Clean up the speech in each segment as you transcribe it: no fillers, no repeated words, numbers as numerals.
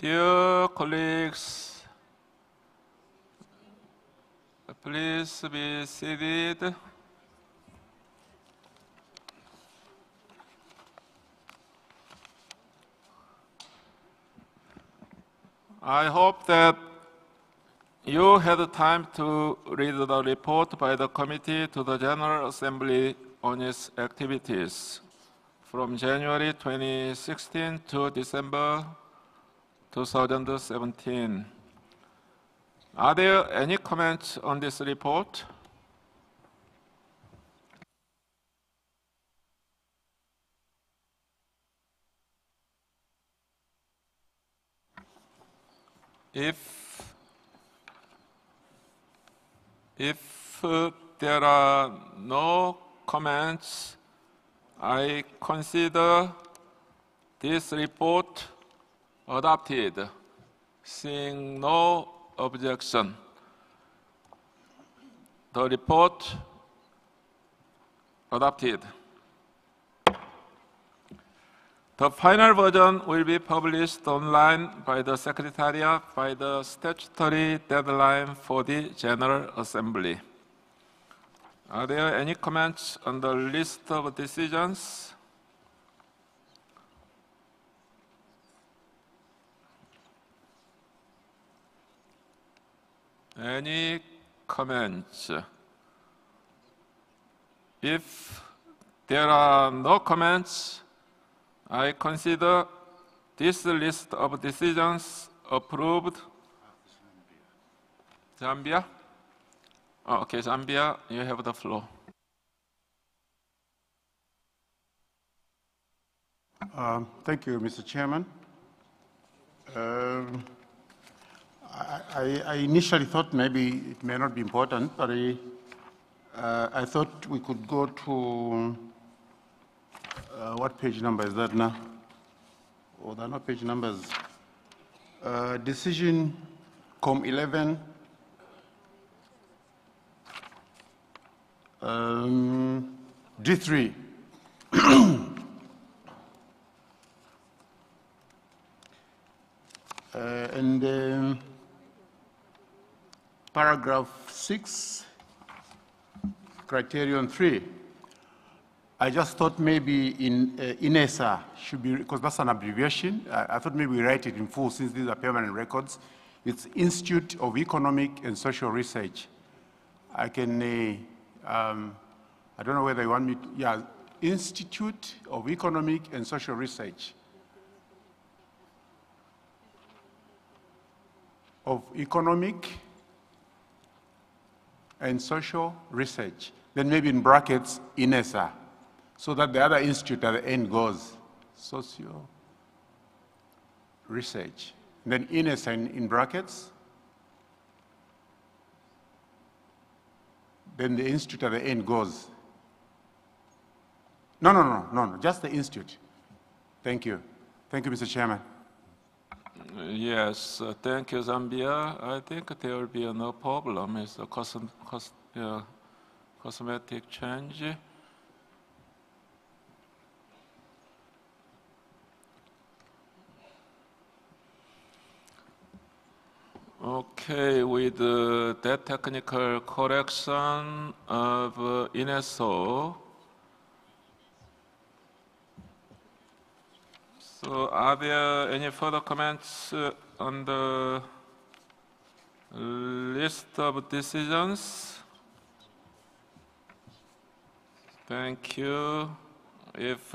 Dear colleagues, please be seated. I hope that you had time to read the report by the Committee to the General Assembly on its activities from January 2016 to December 2017. Are there any comments on this report? If there are no comments, I consider this report adopted, seeing no objection. The report adopted. The final version will be published online by the Secretariat by the statutory deadline for the General Assembly. Are there any comments on the list of decisions? Any comments? If there are no comments, I consider this list of decisions approved. Zambia? Oh, okay, Zambia, you have the floor. Thank you, Mr. Chairman. I initially thought maybe it may not be important, but I thought we could go to what page number is that now? Oh, there are no page numbers. Decision COM 11. D3. And paragraph 6, criterion 3. I just thought maybe in INESA should be, because that's an abbreviation, I thought maybe we write it in full since these are permanent records. It's Institute of Economic and Social Research. I can, I don't know whether you want me to, yeah, Institute of Economic and Social Research. Of Economic and Social Research. Then maybe in brackets, INESA. So that the other institute at the end goes socio research. Then INESA in brackets. Then the institute at the end goes. No, just the institute. Thank you. Thank you, Mr. Chairman. Yes, thank you, Zambia. I think there will be no problem. It's a cosmetic change. Okay, with that technical correction of UNESCO, so are there any further comments on the list of decisions? Thank you. If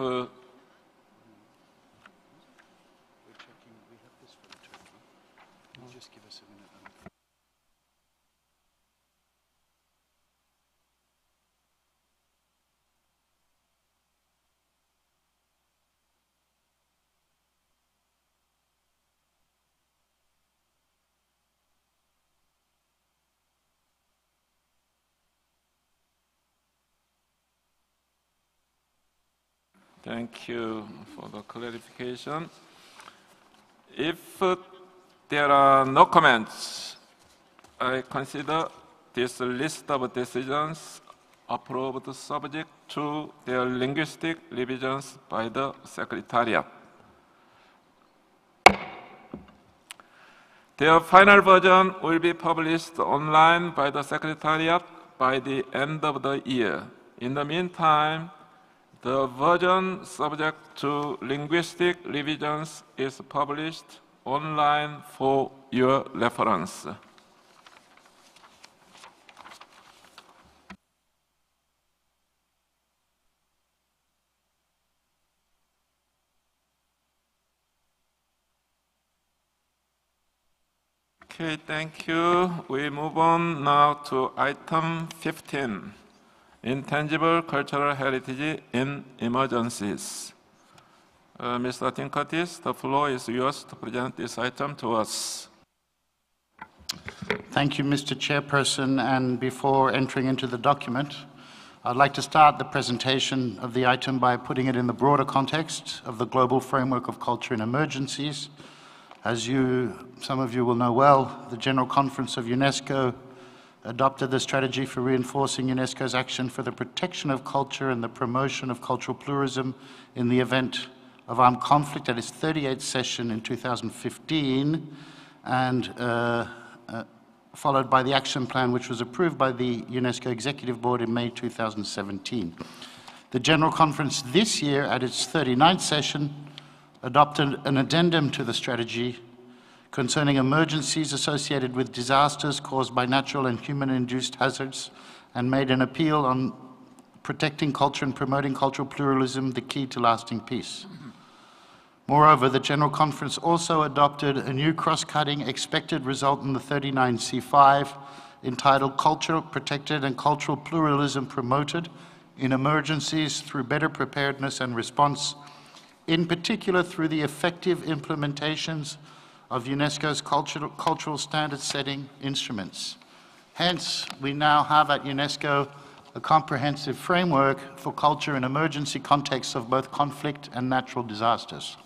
thank you for the clarification. If there are no comments, I consider this list of decisions approved subject to their linguistic revisions by the Secretariat. Their final version will be published online by the Secretariat by the end of the year. In the meantime, the version subject to linguistic revisions is published online for your reference. Okay, thank you. We move on now to item 15, Intangible Cultural Heritage in Emergencies. Mr. Tim Curtis, the floor is yours to present this item to us. Thank you, Mr. Chairperson. And before entering into the document, I'd like to start the presentation of the item by putting it in the broader context of the global framework of culture in emergencies. As some of you will know well, the General Conference of UNESCO adopted the strategy for reinforcing UNESCO's action for the protection of culture and the promotion of cultural pluralism in the event of armed conflict at its 38th session in 2015, and followed by the action plan which was approved by the UNESCO Executive Board in May 2017. The General Conference this year, at its 39th session, adopted an addendum to the strategy concerning emergencies associated with disasters caused by natural and human-induced hazards, and made an appeal on protecting culture and promoting cultural pluralism, the key to lasting peace. Moreover, the General Conference also adopted a new cross-cutting expected result in the 39C5 entitled Culture Protected and Cultural Pluralism Promoted in Emergencies Through Better Preparedness and Response, in particular through the effective implementations of UNESCO's cultural standard-setting instruments. Hence, we now have at UNESCO a comprehensive framework for culture in emergency contexts of both conflict and natural disasters.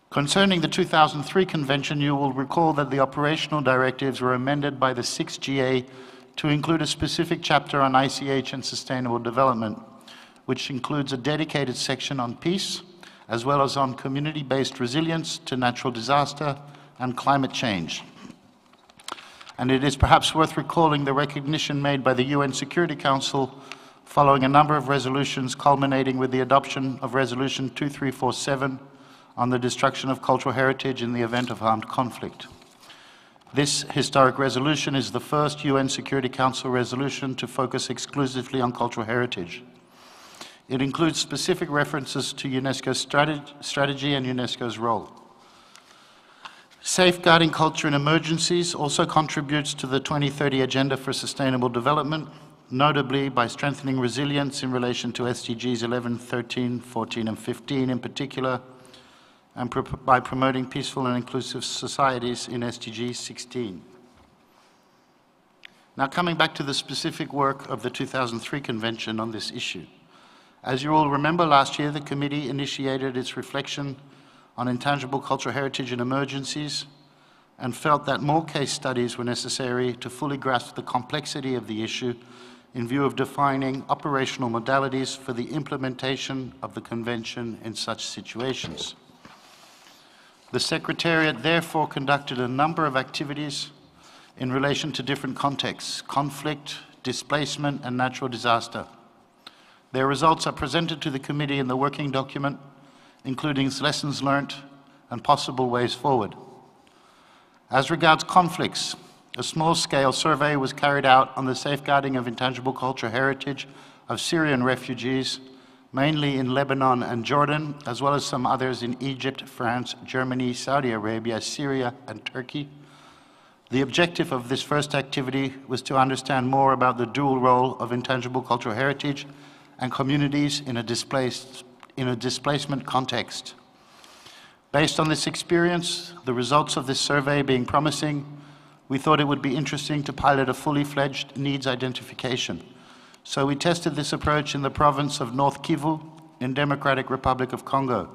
Concerning the 2003 Convention, you will recall that the operational directives were amended by the 6th GA to include a specific chapter on ICH and sustainable development, which includes a dedicated section on peace, as well as on community-based resilience to natural disaster and climate change. And it is perhaps worth recalling the recognition made by the UN Security Council following a number of resolutions culminating with the adoption of Resolution 2347 on the destruction of cultural heritage in the event of armed conflict. This historic resolution is the first UN Security Council resolution to focus exclusively on cultural heritage. It includes specific references to UNESCO's strategy and UNESCO's role. Safeguarding culture in emergencies also contributes to the 2030 Agenda for Sustainable Development, notably by strengthening resilience in relation to SDGs 11, 13, 14, and 15 in particular, and by promoting peaceful and inclusive societies in SDG 16. Now, coming back to the specific work of the 2003 Convention on this issue. As you all remember, last year the committee initiated its reflection on intangible cultural heritage in emergencies and felt that more case studies were necessary to fully grasp the complexity of the issue in view of defining operational modalities for the implementation of the Convention in such situations. The Secretariat therefore conducted a number of activities in relation to different contexts: conflict, displacement, and natural disaster. Their results are presented to the committee in the working document, including lessons learned and possible ways forward. As regards conflicts, a small-scale survey was carried out on the safeguarding of intangible cultural heritage of Syrian refugees, mainly in Lebanon and Jordan, as well as some others in Egypt, France, Germany, Saudi Arabia, Syria, and Turkey. The objective of this first activity was to understand more about the dual role of intangible cultural heritage and communities in a displacement context. Based on this experience, the results of this survey being promising, we thought it would be interesting to pilot a fully fledged needs identification. So we tested this approach in the province of North Kivu in Democratic Republic of Congo,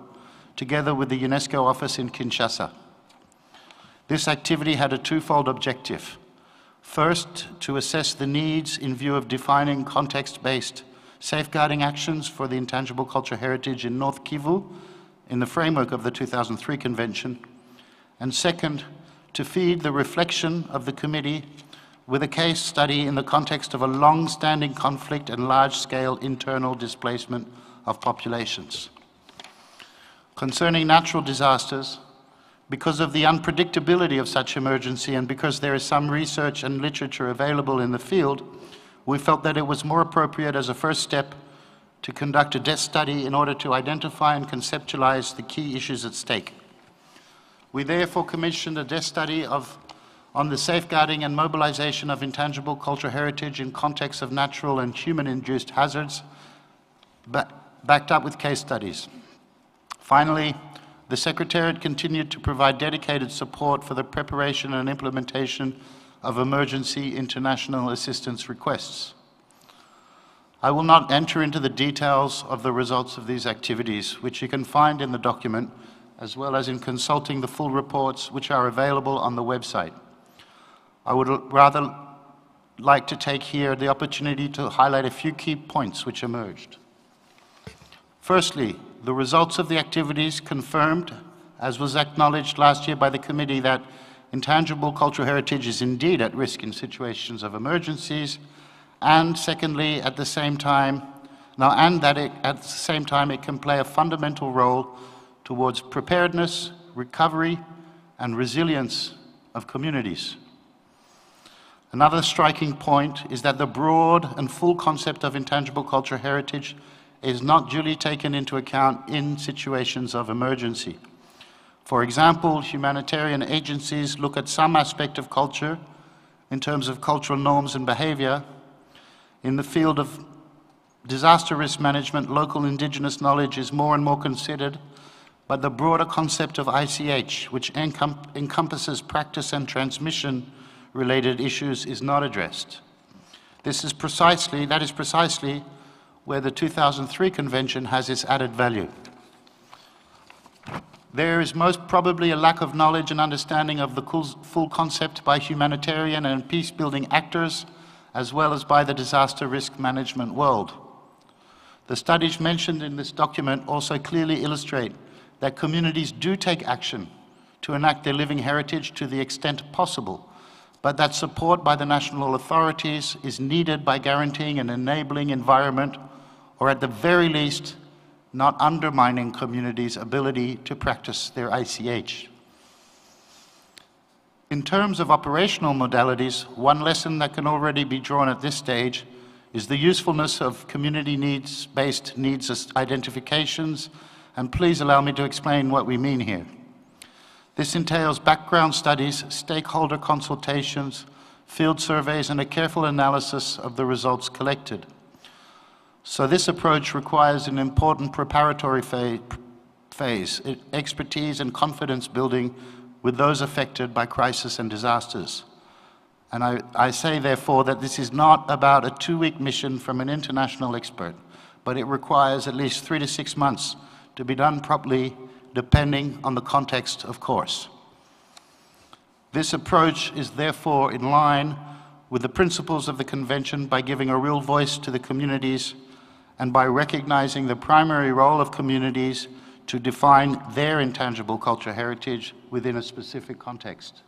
together with the UNESCO office in Kinshasa. This activity had a twofold objective. First, to assess the needs in view of defining context-based safeguarding actions for the intangible cultural heritage in North Kivu in the framework of the 2003 Convention. And second, to feed the reflection of the committee with a case study in the context of a long-standing conflict and large-scale internal displacement of populations. Concerning natural disasters, because of the unpredictability of such emergency and because there is some research and literature available in the field, we felt that it was more appropriate as a first step to conduct a desk study in order to identify and conceptualize the key issues at stake. We therefore commissioned a desk study on the safeguarding and mobilization of intangible cultural heritage in context of natural and human-induced hazards, backed up with case studies. Finally, the Secretariat continued to provide dedicated support for the preparation and implementation of emergency international assistance requests. I will not enter into the details of the results of these activities, which you can find in the document, as well as in consulting the full reports which are available on the website. I would rather like to take here the opportunity to highlight a few key points which emerged. Firstly, the results of the activities confirmed, as was acknowledged last year by the committee, that intangible cultural heritage is indeed at risk in situations of emergencies, and secondly, at the same time, it can play a fundamental role towards preparedness, recovery, and resilience of communities. Another striking point is that the broad and full concept of intangible cultural heritage is not duly taken into account in situations of emergency. For example, humanitarian agencies look at some aspect of culture in terms of cultural norms and behavior. In the field of disaster risk management, local indigenous knowledge is more and more considered, but the broader concept of ICH, which encompasses practice and transmission-related issues, is not addressed. That is precisely where the 2003 Convention has its added value. There is most probably a lack of knowledge and understanding of the full concept by humanitarian and peace-building actors, as well as by the disaster risk management world. The studies mentioned in this document also clearly illustrate that communities do take action to enact their living heritage to the extent possible, but that support by the national authorities is needed by guaranteeing an enabling environment, or at the very least, not undermining communities' ability to practice their ICH. In terms of operational modalities, one lesson that can already be drawn at this stage is the usefulness of community needs-based needs identifications, and please allow me to explain what we mean here. This entails background studies, stakeholder consultations, field surveys, and a careful analysis of the results collected. So this approach requires an important preparatory phase, expertise and confidence building with those affected by crisis and disasters. And I say, therefore, that this is not about a 2-week mission from an international expert, but it requires at least 3 to 6 months to be done properly, depending on the context, of course. This approach is therefore in line with the principles of the Convention by giving a real voice to the communities and by recognizing the primary role of communities to define their intangible cultural heritage within a specific context.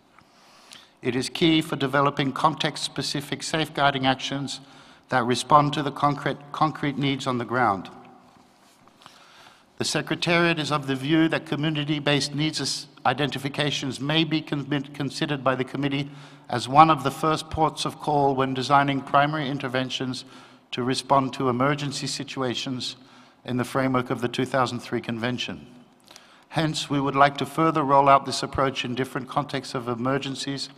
It is key for developing context-specific safeguarding actions that respond to the concrete needs on the ground. The Secretariat is of the view that community-based needs identifications may be considered by the Committee as one of the first ports of call when designing primary interventions to respond to emergency situations in the framework of the 2003 Convention. Hence, we would like to further roll out this approach in different contexts of emergencies,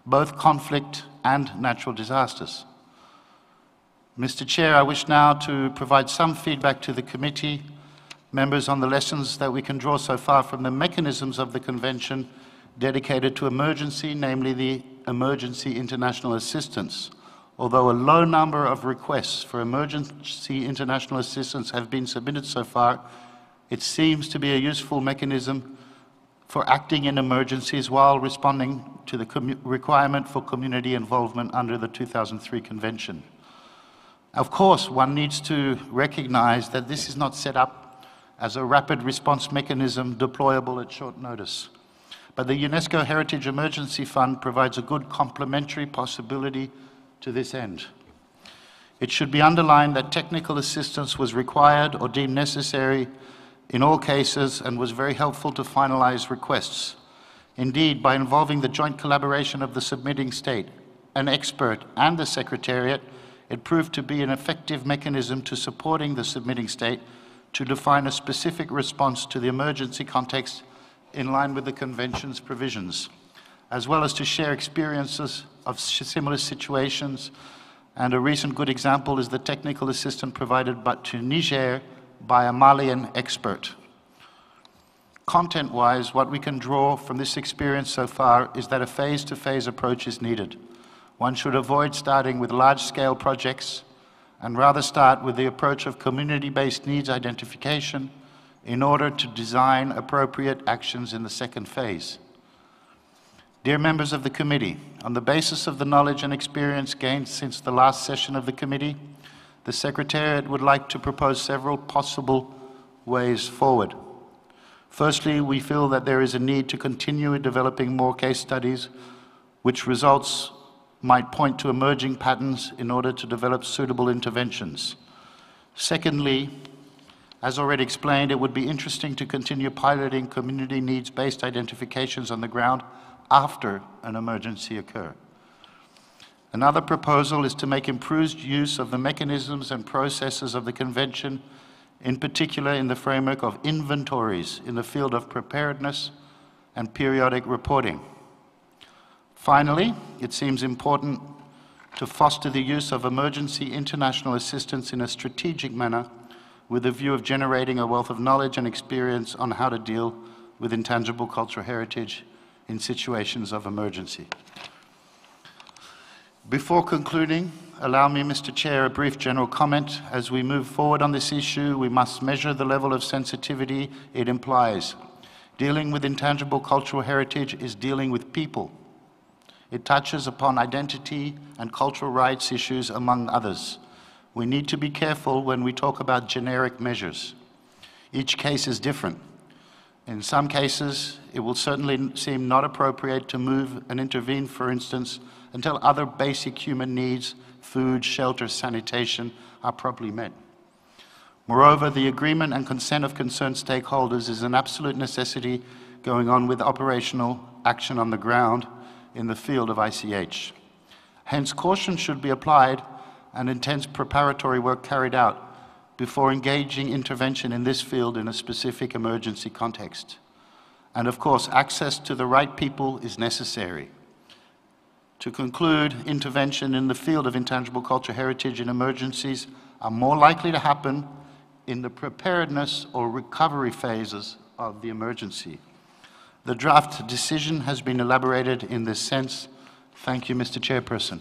both conflict and natural disasters. Mr. Chair, I wish now to provide some feedback to the committee members on the lessons that we can draw so far from the mechanisms of the Convention dedicated to emergency, namely the emergency international assistance. Although a low number of requests for emergency international assistance have been submitted so far, it seems to be a useful mechanism for acting in emergencies while responding to the requirement for community involvement under the 2003 Convention. Of course, one needs to recognize that this is not set up as a rapid response mechanism deployable at short notice. But the UNESCO Heritage Emergency Fund provides a good complementary possibility to this end. It should be underlined that technical assistance was required or deemed necessary in all cases and was very helpful to finalize requests. Indeed, by involving the joint collaboration of the submitting state, an expert, and the Secretariat, it proved to be an effective mechanism to supporting the submitting state to define a specific response to the emergency context in line with the Convention's provisions, as well as to share experiences of similar situations. And a recent good example is the technical assistance provided to Niger by a Malian expert. Content-wise, what we can draw from this experience so far is that a phase-to-phase approach is needed. One should avoid starting with large-scale projects and rather start with the approach of community-based needs identification in order to design appropriate actions in the second phase. Dear members of the committee, on the basis of the knowledge and experience gained since the last session of the committee, the Secretariat would like to propose several possible ways forward. Firstly, we feel that there is a need to continue developing more case studies which results might point to emerging patterns in order to develop suitable interventions. Secondly, as already explained, it would be interesting to continue piloting community needs-based identifications on the ground after an emergency occurs. Another proposal is to make improved use of the mechanisms and processes of the Convention, in particular in the framework of inventories in the field of preparedness and periodic reporting. Finally, it seems important to foster the use of emergency international assistance in a strategic manner with a view of generating a wealth of knowledge and experience on how to deal with intangible cultural heritage in situations of emergency. Before concluding, allow me, Mr. Chair, a brief general comment. As we move forward on this issue, we must measure the level of sensitivity it implies. Dealing with intangible cultural heritage is dealing with people. It touches upon identity and cultural rights issues, among others. We need to be careful when we talk about generic measures. Each case is different. In some cases, it will certainly seem not appropriate to move and intervene, for instance, until other basic human needs, food, shelter, sanitation, are properly met. Moreover, the agreement and consent of concerned stakeholders is an absolute necessity going on with operational action on the ground in the field of ICH. Hence, caution should be applied and intense preparatory work carried out before engaging intervention in this field in a specific emergency context. And of course, access to the right people is necessary. To conclude, intervention in the field of intangible cultural heritage in emergencies are more likely to happen in the preparedness or recovery phases of the emergency. The draft decision has been elaborated in this sense. Thank you, Mr. Chairperson.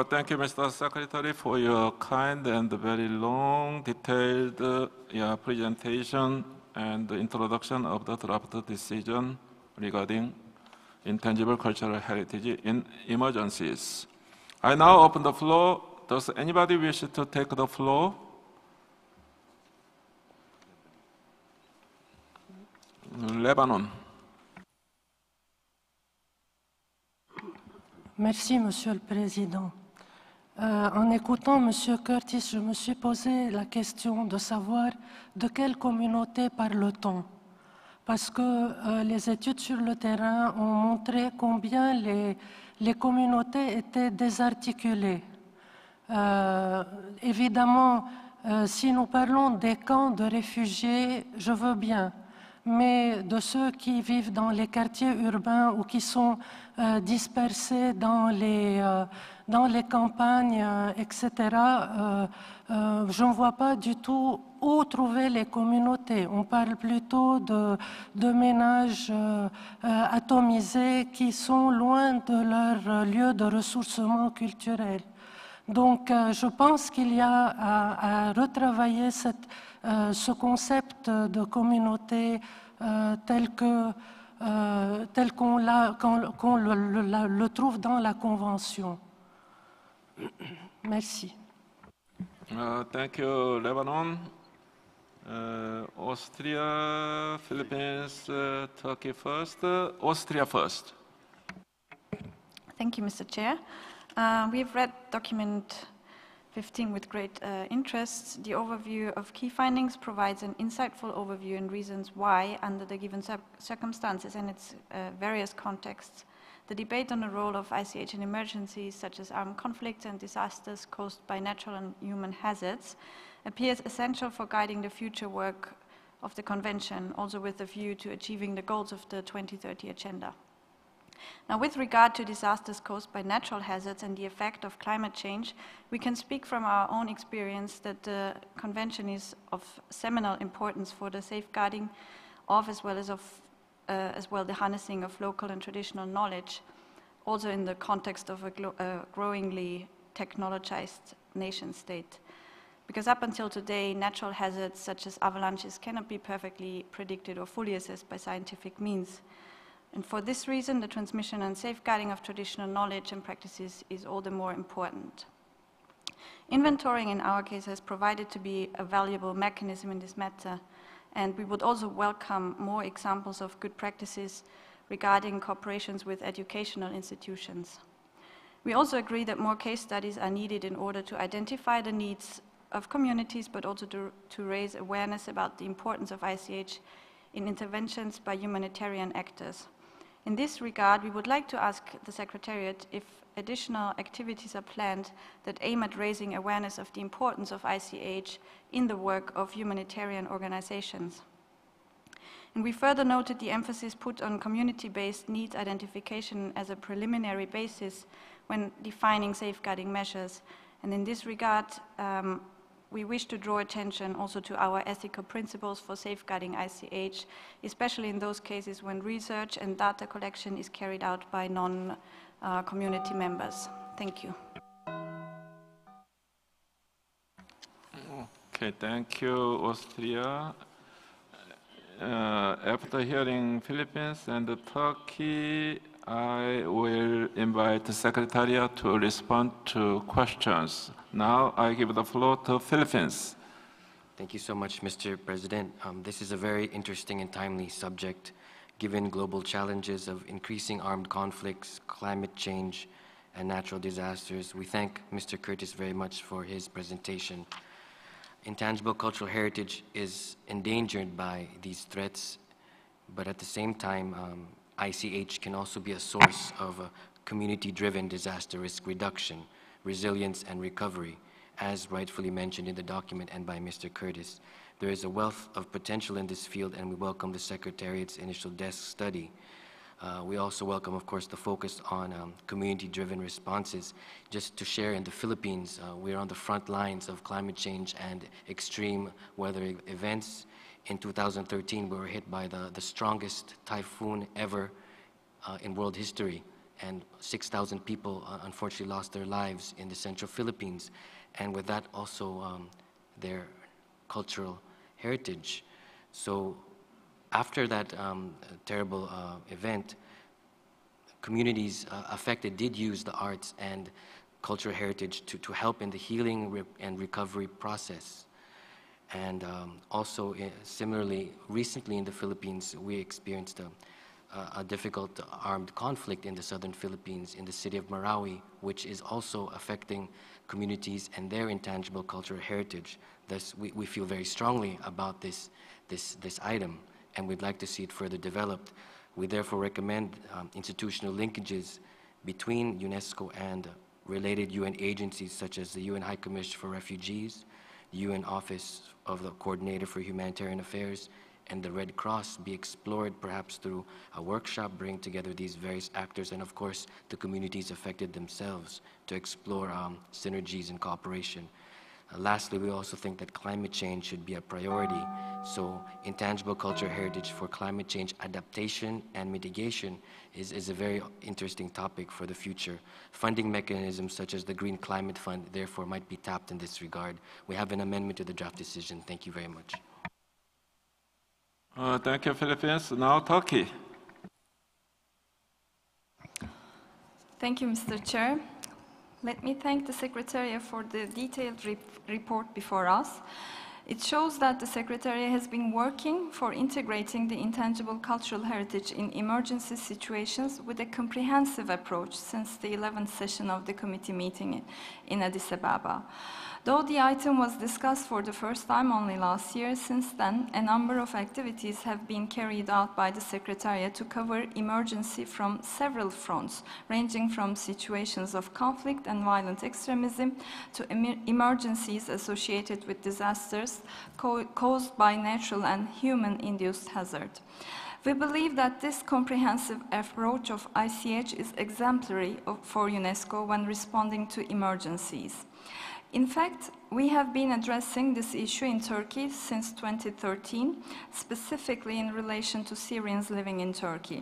Thank you, Mr. Secretary, for your kind and very long, detailed presentation and the introduction of the draft decision regarding intangible cultural heritage in emergencies. I now open the floor. Does anybody wish to take the floor? Lebanon. Merci, Monsieur le Président. En écoutant Monsieur Curtis, je me suis posé la question de savoir de quelle communauté parle-t-on. Parce que les études sur le terrain ont montré combien les communautés étaient désarticulées. Évidemment, si nous parlons des camps de réfugiés, je veux bien. Mais de ceux qui vivent dans les quartiers urbains ou qui sont dispersés dans les campagnes, etc., je ne vois pas du tout où trouver les communautés. On parle plutôt de ménages atomisés qui sont loin de leur lieu de ressourcement culturel. Donc, je pense qu'il y a à retravailler ce concept de communauté tel qu'on le trouve dans la Convention. Merci. Thank you, Lebanon. Austria, Philippines, Turkey first. Austria first. Thank you, Mr. Chair. We've read document 15 with great interest. The overview of key findings provides an insightful overview and reasons why, under the given circumstances and its various contexts, the debate on the role of ICH in emergencies such as armed conflicts and disasters caused by natural and human hazards appears essential for guiding the future work of the Convention, also with a view to achieving the goals of the 2030 Agenda. Now, with regard to disasters caused by natural hazards and the effect of climate change, we can speak from our own experience that the Convention is of seminal importance for the safeguarding of, as well the harnessing of local and traditional knowledge, also in the context of a growingly technologized nation state. Because up until today, natural hazards such as avalanches cannot be perfectly predicted or fully assessed by scientific means. And for this reason, the transmission and safeguarding of traditional knowledge and practices is all the more important. Inventorying, in our case, has provided to be a valuable mechanism in this matter, and we would also welcome more examples of good practices regarding cooperations with educational institutions. We also agree that more case studies are needed in order to identify the needs of communities, but also to raise awareness about the importance of ICH in interventions by humanitarian actors. In this regard, we would like to ask the Secretariat if additional activities are planned that aim at raising awareness of the importance of ICH in the work of humanitarian organizations. And we further noted the emphasis put on community-based needs identification as a preliminary basis when defining safeguarding measures. And in this regard, we wish to draw attention also to our ethical principles for safeguarding ICH, especially in those cases when research and data collection is carried out by non-community members. Thank you. Okay, thank you, Austria. After hearing Philippines and Turkey, I will invite the Secretariat to respond to questions. Now I give the floor to Philippines. Thank you so much, Mr. President. This is a very interesting and timely subject, given global challenges of increasing armed conflicts, climate change, and natural disasters. We thank Mr. Curtis very much for his presentation. Intangible cultural heritage is endangered by these threats, but at the same time, ICH can also be a source of community-driven disaster risk reduction, resilience, and recovery, as rightfully mentioned in the document and by Mr. Curtis. There is a wealth of potential in this field, and we welcome the Secretariat's initial desk study. We also welcome, of course, the focus on community-driven responses. Just to share, in the Philippines, we're on the front lines of climate change and extreme weather events. In 2013, we were hit by the strongest typhoon ever in world history, and 6,000 people unfortunately lost their lives in the central Philippines, and with that also their cultural heritage. So after that terrible event, communities affected did use the arts and cultural heritage to help in the healing and recovery process. And also, similarly, recently in the Philippines, we experienced a difficult armed conflict in the southern Philippines, in the city of Marawi, which is also affecting communities and their intangible cultural heritage. Thus, we feel very strongly about this item, and we'd like to see it further developed. We therefore recommend institutional linkages between UNESCO and related UN agencies, such as the UN High Commission for Refugees, the UN Office of the Coordinator for Humanitarian Affairs, and the Red Cross be explored perhaps through a workshop, bring together these various actors and of course the communities affected themselves to explore synergies and cooperation. Lastly, we also think that climate change should be a priority. So intangible cultural heritage for climate change adaptation and mitigation is a very interesting topic for the future. Funding mechanisms such as the Green Climate Fund therefore might be tapped in this regard. We have an amendment to the draft decision. Thank you very much. Thank you, Philippines. Now Turkey. Thank you, Mr. Chair. Let me thank the Secretariat for the detailed report before us. It shows that the Secretariat has been working for integrating the intangible cultural heritage in emergency situations with a comprehensive approach since the 11th session of the committee meeting in Addis Ababa. Though the item was discussed for the first time only last year, since then a number of activities have been carried out by the Secretariat to cover emergency from several fronts, ranging from situations of conflict and violent extremism to emergencies associated with disasters caused by natural and human-induced hazard. We believe that this comprehensive approach of ICH is exemplary for UNESCO when responding to emergencies. In fact, we have been addressing this issue in Turkey since 2013, specifically in relation to Syrians living in Turkey.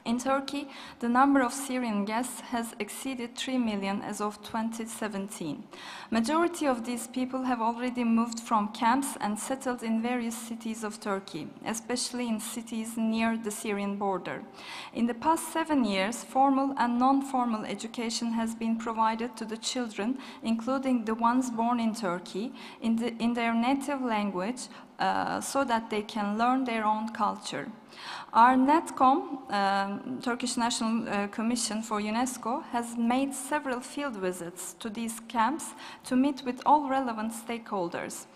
In Turkey, the number of Syrian guests has exceeded 3 million as of 2017. Majority of these people have already moved from camps and settled in various cities of Turkey, especially in cities near the Syrian border. In the past 7 years, formal and non-formal education has been provided to the children, including the ones born in Turkey, in their native language, so that they can learn their own culture. Our NETCOM, Turkish National Commission for UNESCO, has made several field visits to these camps to meet with all relevant stakeholders.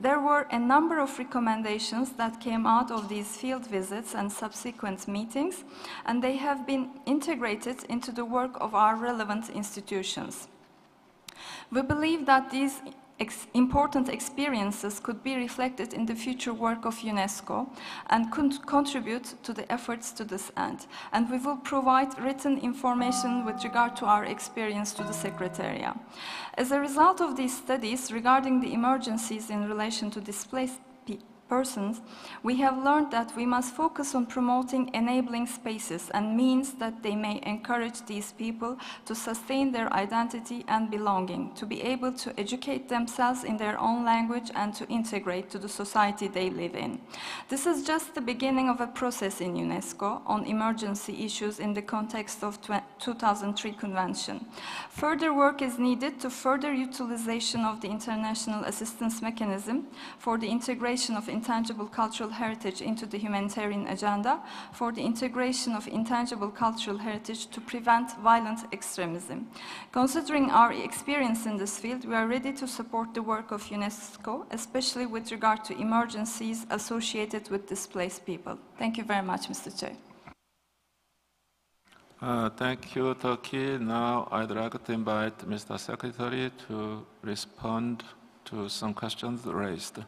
There were a number of recommendations that came out of these field visits and subsequent meetings, and they have been integrated into the work of our relevant institutions. We believe that these important experiences could be reflected in the future work of UNESCO and could contribute to the efforts to this end. And we will provide written information with regard to our experience to the Secretariat. As a result of these studies regarding the emergencies in relation to displaced persons, we have learned that we must focus on promoting enabling spaces and means that they may encourage these people to sustain their identity and belonging, to be able to educate themselves in their own language and to integrate to the society they live in. This is just the beginning of a process in UNESCO on emergency issues in the context of 2003 Convention. Further work is needed to further utilization of the international assistance mechanism for the integration of intangible cultural heritage into the humanitarian agenda, for the integration of intangible cultural heritage to prevent violent extremism. Considering our experience in this field, we are ready to support the work of UNESCO, especially with regard to emergencies associated with displaced people. Thank you very much, Mr. Chair. Thank you, Turkey. Now I'd like to invite Mr. Secretary to respond to some questions raised.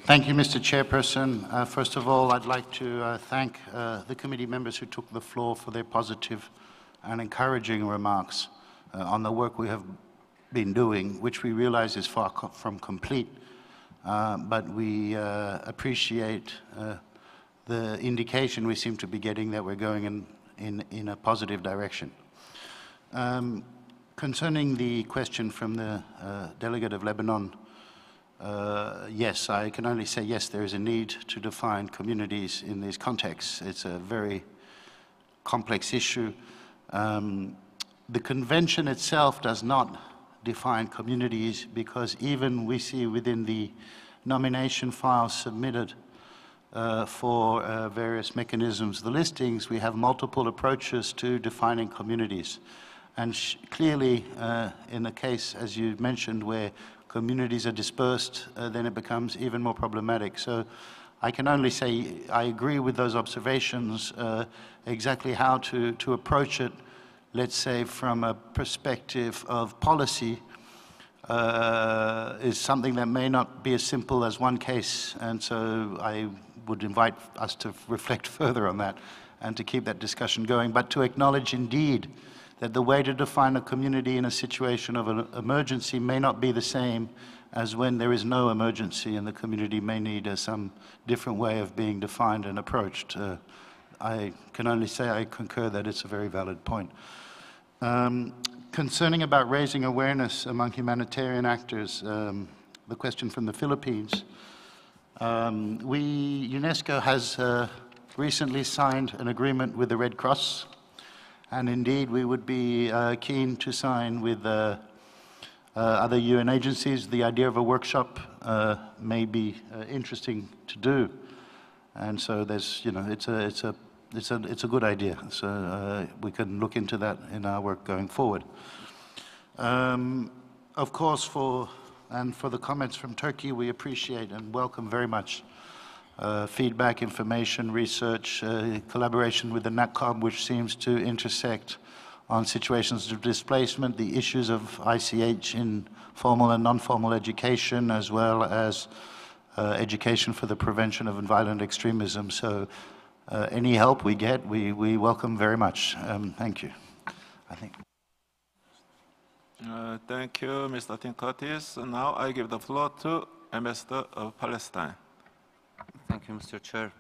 Thank you, Mr. Chairperson. First of all, I'd like to thank the committee members who took the floor for their positive and encouraging remarks on the work we have been doing, which we realize is far from complete, but we appreciate the indication we seem to be getting that we're going in a positive direction. Concerning the question from the delegate of Lebanon, yes, I can only say yes, there is a need to define communities in these contexts. It's a very complex issue. The convention itself does not define communities because even we see within the nomination files submitted for various mechanisms, the listings, we have multiple approaches to defining communities. And clearly, in the case, as you mentioned, where communities are dispersed, then it becomes even more problematic. So I can only say I agree with those observations. Exactly how to approach it, let's say from a perspective of policy, is something that may not be as simple as one case. And so I would invite us to reflect further on that and to keep that discussion going, but to acknowledge indeed that the way to define a community in a situation of an emergency may not be the same as when there is no emergency and the community may need some different way of being defined and approached. I can only say I concur that it's a very valid point. Concerning about raising awareness among humanitarian actors, the question from the Philippines, UNESCO has recently signed an agreement with the Red Cross. And indeed, we would be keen to sign with other UN agencies, the idea of a workshop may be interesting to do. And so there's, you know, it's a good idea. So we can look into that in our work going forward. Of course, for the comments from Turkey, we appreciate and welcome very much feedback, information, research, collaboration with the NACOM, which seems to intersect on situations of displacement, the issues of ICH in formal and non-formal education, as well as education for the prevention of violent extremism. So any help we get, we welcome very much. Thank you. I think. Thank you, Mr. Tim Curtis. Now I give the floor to Ambassador of Palestine. Thank you, Mr. Chair.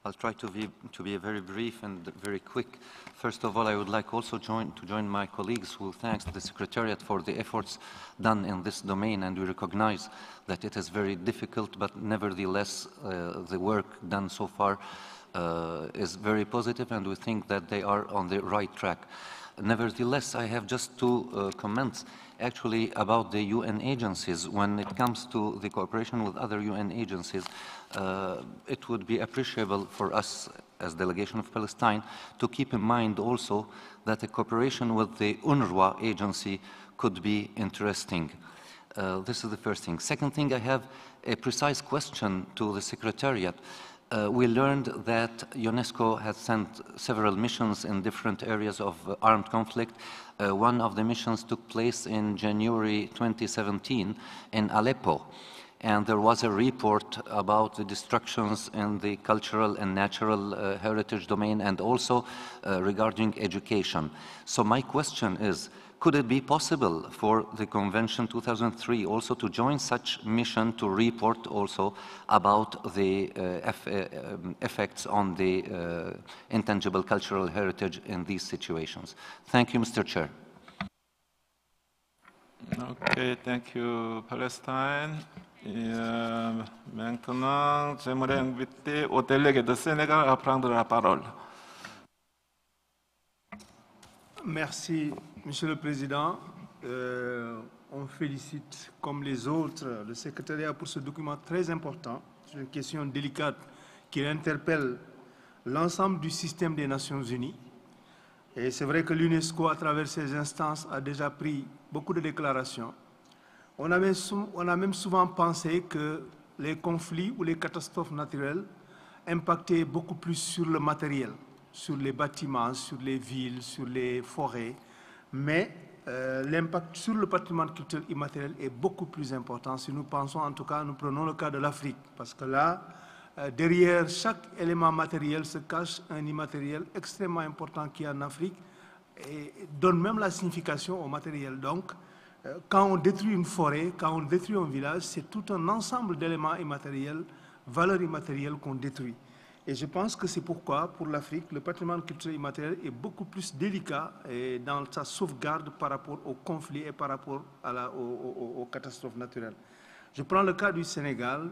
I'll try to be very brief and very quick. First of all, I would like also to join my colleagues who thanks the Secretariat for the efforts done in this domain, and we recognize that it is very difficult, but nevertheless, the work done so far is very positive, and we think that they are on the right track. Nevertheless, I have just two comments actually about the UN agencies. When it comes to the cooperation with other UN agencies, it would be appreciable for us as delegation of Palestine to keep in mind also that the cooperation with the UNRWA agency could be interesting. This is the first thing. Second thing, I have a precise question to the Secretariat. We learned that UNESCO has sent several missions in different areas of armed conflict. One of the missions took place in January 2017 in Aleppo, and there was a report about the destructions in the cultural and natural heritage domain, and also regarding education. So my question is, could it be possible for the Convention 2003 also to join such mission to report also about the effects on the intangible cultural heritage in these situations? Thank you, Mr. Chair. Okay, thank you, Palestine. Maintenant, j'aimerais inviter au délégué de Sénégal à prendre la parole. Merci, Monsieur le Président. On félicite, comme les autres, le secrétariat pour ce document très important. C'est une question délicate qui interpelle l'ensemble du système des Nations Unies. Et c'est vrai que l'UNESCO, à travers ses instances, a déjà pris beaucoup de déclarations. On a même souvent pensé que les conflits ou les catastrophes naturelles impactaient beaucoup plus sur le matériel, sur les bâtiments, sur les villes, sur les forêts, mais l'impact sur le patrimoine culturel immatériel est beaucoup plus important. Si nous pensons, en tout cas, nous prenons le cas de l'Afrique, parce que là, derrière chaque élément matériel se cache un immatériel extrêmement important qui est en Afrique et donne même la signification au matériel. Donc, quand on détruit une forêt, quand on détruit un village, c'est tout un ensemble d'éléments immatériels, valeurs immatérielles qu'on détruit. Et je pense que c'est pourquoi, pour l'Afrique, le patrimoine culturel immatériel est beaucoup plus délicat dans sa sauvegarde par rapport aux conflits et par rapport aux catastrophes naturelles. Je prends le cas du Sénégal.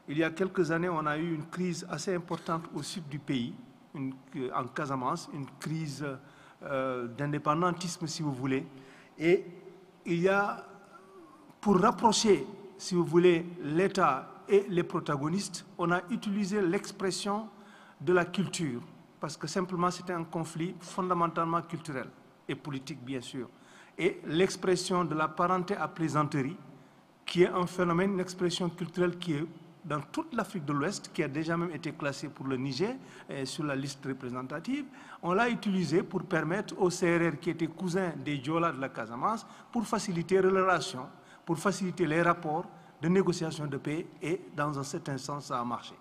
Il y a quelques années, on a eu une crise assez importante au sud du pays, en Casamance, une crise d'indépendantisme, si vous voulez. Et il y a, pour rapprocher, si vous voulez, l'État et les protagonistes, on a utilisé l'expression de la culture, parce que simplement c'était un conflit fondamentalement culturel et politique, bien sûr. Et l'expression de la parenté à plaisanterie, qui est un phénomène, une expression culturelle qui est dans toute l'Afrique de l'Ouest, qui a déjà même été classée pour le Niger sur la liste représentative, on l'a utilisé pour permettre aux CRR qui étaient cousins des Diola de la Casamance, pour faciliter les relations, pour faciliter les rapports de négociation de paix, et dans un certain sens, ça a marché.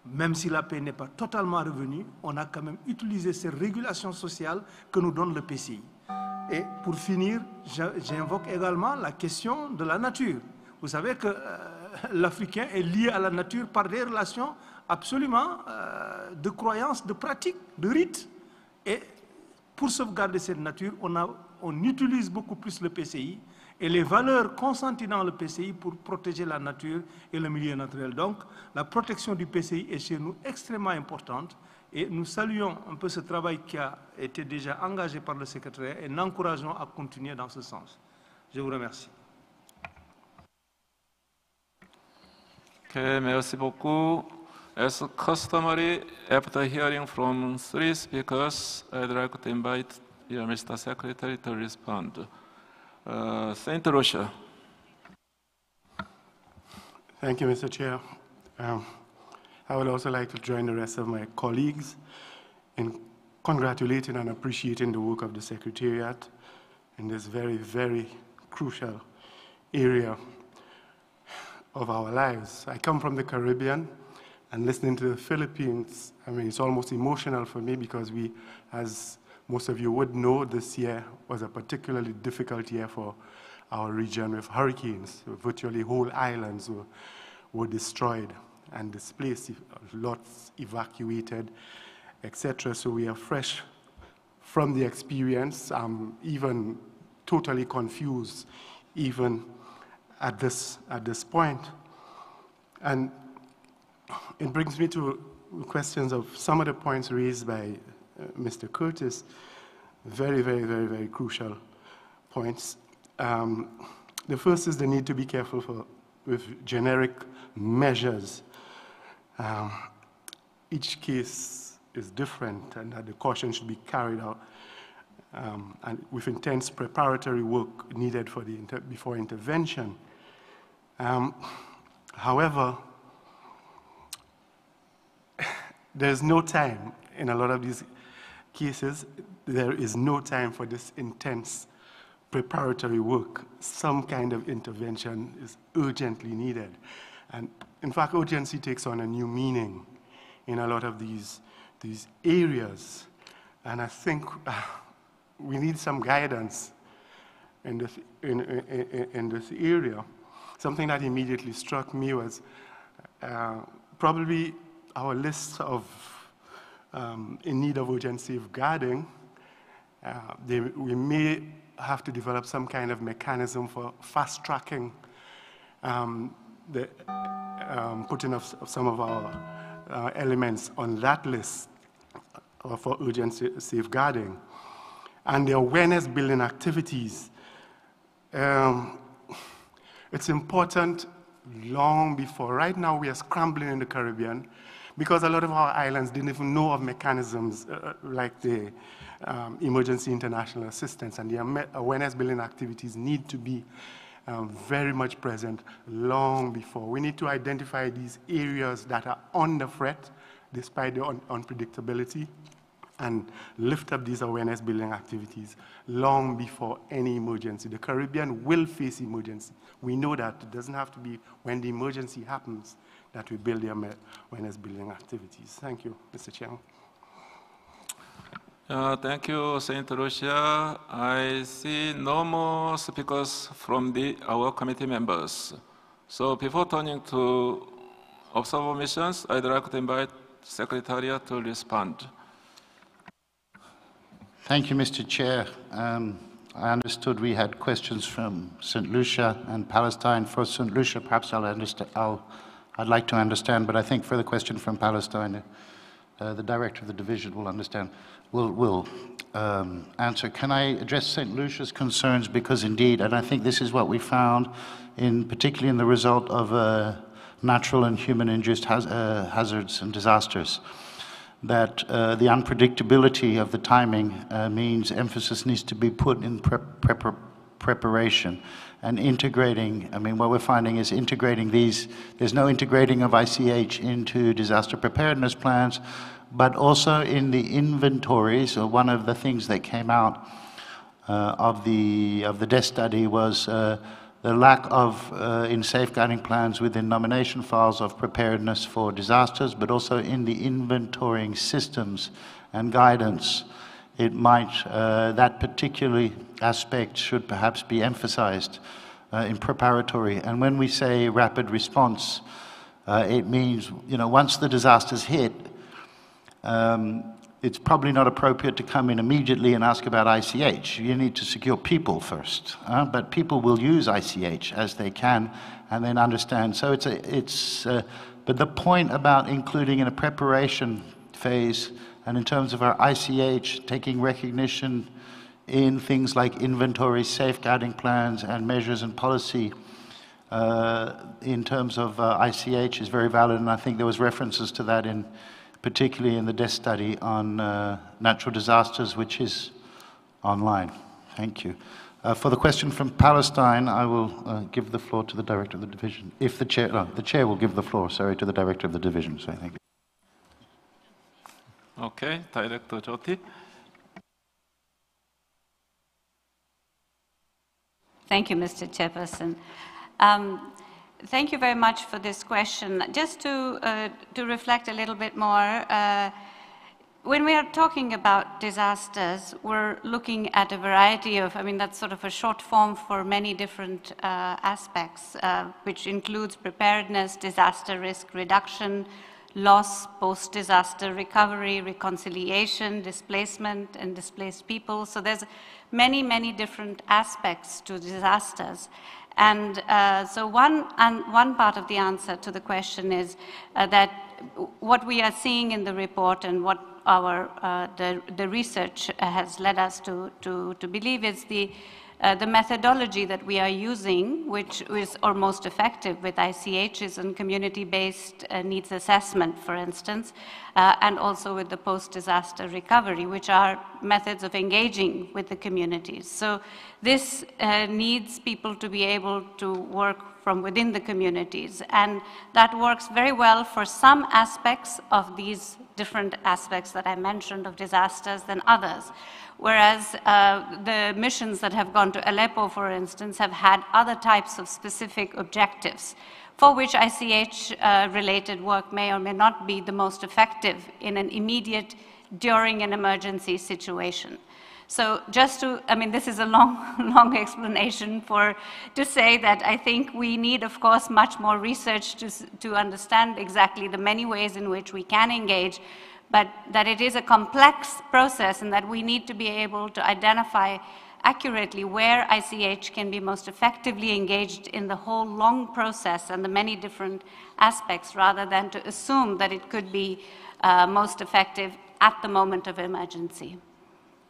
Même si la paix n'est pas totalement revenue, on a quand même utilisé ces régulations sociales que nous donne le PCI. Et pour finir, j'invoque également la question de la nature. Vous savez que l'Africain est lié à la nature par des relations absolument de croyances, de pratiques, de rites. Et pour sauvegarder cette nature, on utilise beaucoup plus le PCI et les valeurs consenties dans le PCI pour protéger la nature et le milieu naturel. Donc, la protection du PCI est chez nous extrêmement importante et nous saluons un peu ce travail qui a été déjà engagé par le secrétariat et nous encourageons à continuer dans ce sens. Je vous remercie. Okay, merci beaucoup. As customary, after hearing from 3 speakers, I'd like to invite you, Mr. Secretary, to respond. Saint Lucia. Thank you, Mr. Chair. I would also like to join the rest of my colleagues in congratulating and appreciating the work of the Secretariat in this very, very crucial area of our lives. I come from the Caribbean, and listening to the Philippines, I mean, it's almost emotional for me because we, as most of you would know, this year was a particularly difficult year for our region with hurricanes. Virtually whole islands were destroyed and displaced, lots evacuated, etc. So we are fresh from the experience, even totally confused, even at this point. And it brings me to questions of some of the points raised by Mr. Curtis. Very, very, very, very crucial points. The first is the need to be careful with generic measures. Each case is different, and that the caution should be carried out and with intense preparatory work needed for before intervention. However, there's no time in a lot of these cases. There is no time for this intense preparatory work. Some kind of intervention is urgently needed. And in fact, urgency takes on a new meaning in a lot of these areas. And I think we need some guidance in this area. Something that immediately struck me was probably our list of in need of urgent safeguarding. We may have to develop some kind of mechanism for fast-tracking the putting of some of our elements on that list for urgent safeguarding. And the awareness-building activities. It's important long before. Right now, we are scrambling in the Caribbean because a lot of our islands didn't even know of mechanisms like the emergency international assistance, and the awareness-building activities need to be very much present long before. We need to identify these areas that are under threat despite the unpredictability and lift up these awareness-building activities long before any emergency. The Caribbean will face emergency. We know that. It doesn't have to be when the emergency happens that we build the awareness-building activities. Thank you, Mr. Chairman. Thank you, Saint Lucia. I see no more speakers from our committee members. So before turning to observer missions, I'd like to invite Secretariat to respond. Thank you, Mr. Chair. I understood we had questions from St. Lucia and Palestine. For St. Lucia, perhaps I'd like to understand, but I think for the question from Palestine, the director of the division will understand. Will answer. Can I address St. Lucia's concerns? Because indeed, and I think this is what we found, particularly in the result of natural and human-induced hazards and disasters, that the unpredictability of the timing means emphasis needs to be put in preparation and integrating. I mean, what we're finding is integrating these. There's no integrating of ICH into disaster preparedness plans, but also in the inventory. So one of the things that came out of the desk study was the lack of, in safeguarding plans within nomination files of preparedness for disasters, but also in the inventorying systems and guidance. It might, that particular aspect should perhaps be emphasized in preparatory. And when we say rapid response, it means, once the disaster's hit, it's probably not appropriate to come in immediately and ask about ICH. You need to secure people first, but people will use ICH as they can and then understand. So but the point about including in a preparation phase and in terms of our ICH, taking recognition in things like inventory, safeguarding plans and measures and policy in terms of ICH is very valid, and I think there was references to that particularly in the desk study on natural disasters, which is online. Thank you. For the question from Palestine, I will give the floor to the Director of the Division. If the Chair, no, the Chair will give the floor, sorry, to the Director of the Division, so thank you. Okay, Director Jyoti. Thank you, Mr. Chairperson. Thank you very much for this question. Just to reflect a little bit more, when we are talking about disasters, we're looking at a variety of, that's sort of a short form for many different aspects, which includes preparedness, disaster risk reduction, loss, post-disaster recovery, reconciliation, displacement, and displaced people. So there's many, many different aspects to disasters. And so one part of the answer to the question is that what we are seeing in the report and what the research has led us to believe is the methodology that we are using, which is or most effective with ICH, is in community-based needs assessment, for instance, and also with the post-disaster recovery, which are methods of engaging with the communities. So this needs people to be able to work from within the communities, and that works very well for some aspects of these different aspects that I mentioned of disasters than others. Whereas the missions that have gone to Aleppo, for instance, have had other types of specific objectives for which ICH-related work may or may not be the most effective in an immediate, during an emergency situation. So just to, this is a long explanation to say that I think we need, of course, much more research to understand exactly the many ways in which we can engage, but that it is a complex process and that we need to be able to identify accurately where ICH can be most effectively engaged in the whole long process and the many different aspects, rather than to assume that it could be most effective at the moment of emergency.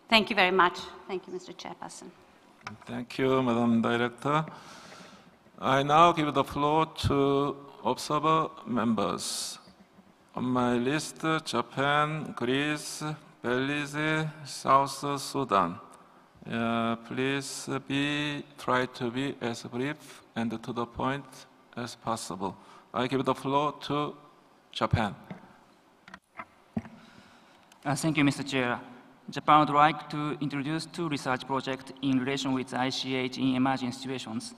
Thank you very much. Thank you, Mr. Chairperson. Thank you, Madam Director. I now give the floor to observer members. On my list, Japan, Greece, Belize, South Sudan. Please try to be as brief and to the point as possible. I give the floor to Japan. Thank you, Mr. Chair. Japan would like to introduce two research projects in relation with ICH in emerging situations.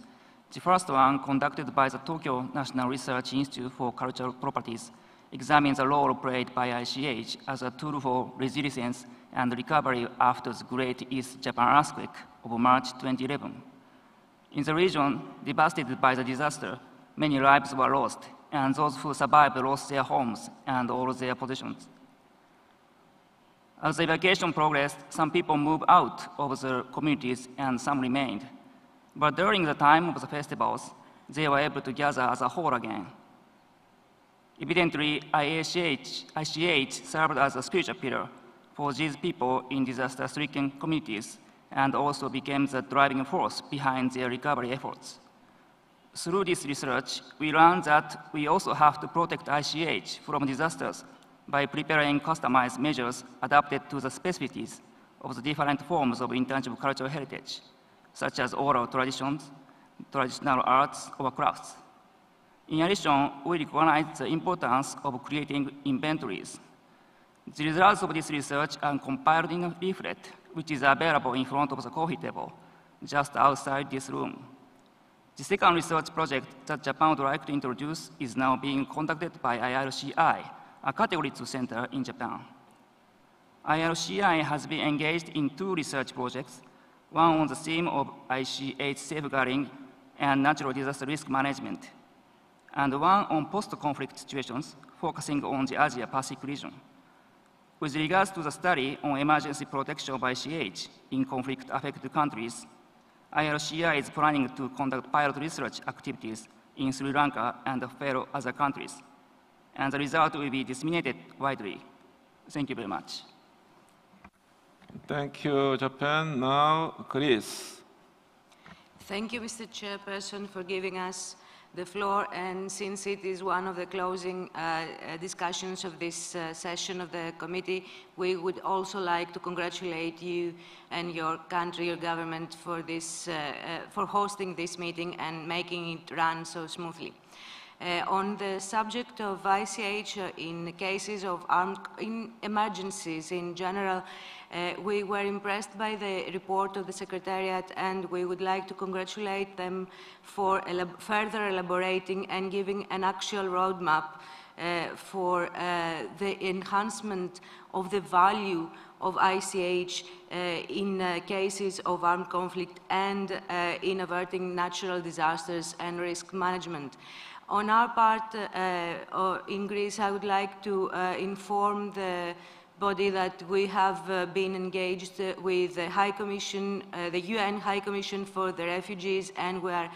The first one, conducted by the Tokyo National Research Institute for Cultural Properties, examines the role played by ICH as a tool for resilience and recovery after the Great East Japan earthquake of March 2011. In the region devastated by the disaster, many lives were lost, and those who survived lost their homes and all their possessions. As the evacuation progressed, some people moved out of the communities and some remained. But during the time of the festivals, they were able to gather as a whole again. Evidently, ICH served as a spiritual pillar for these people in disaster-stricken communities and also became the driving force behind their recovery efforts. Through this research, we learned that we also have to protect ICH from disasters by preparing customized measures adapted to the specificities of the different forms of intangible cultural heritage, such as oral traditions, traditional arts, or crafts. In addition, we recognize the importance of creating inventories. The results of this research are compiled in a leaflet, which is available in front of the coffee table, just outside this room. The second research project that Japan would like to introduce is now being conducted by IRCI, a Category 2 center in Japan. IRCI has been engaged in two research projects, one on the theme of ICH safeguarding and natural disaster risk management, and one on post-conflict situations, focusing on the Asia-Pacific region. With regards to the study on emergency protection of ICH in conflict-affected countries, IRCI is planning to conduct pilot research activities in Sri Lanka and a few other countries, and the result will be disseminated widely. Thank you very much. Thank you, Japan. Now, Greece. Thank you, Mr. Chairperson, for giving us the floor, and since it is one of the closing discussions of this session of the committee, we would also like to congratulate you and your country, your government, for this, for hosting this meeting and making it run so smoothly. On the subject of ICH in cases of armed emergencies in general, we were impressed by the report of the Secretariat, and we would like to congratulate them for further elaborating and giving an actual roadmap for the enhancement of the value of ICH in cases of armed conflict and in averting natural disasters and risk management. On our part, in Greece, I would like to inform the body that we have been engaged with the High Commission, the UN High Commission for the Refugees, and we are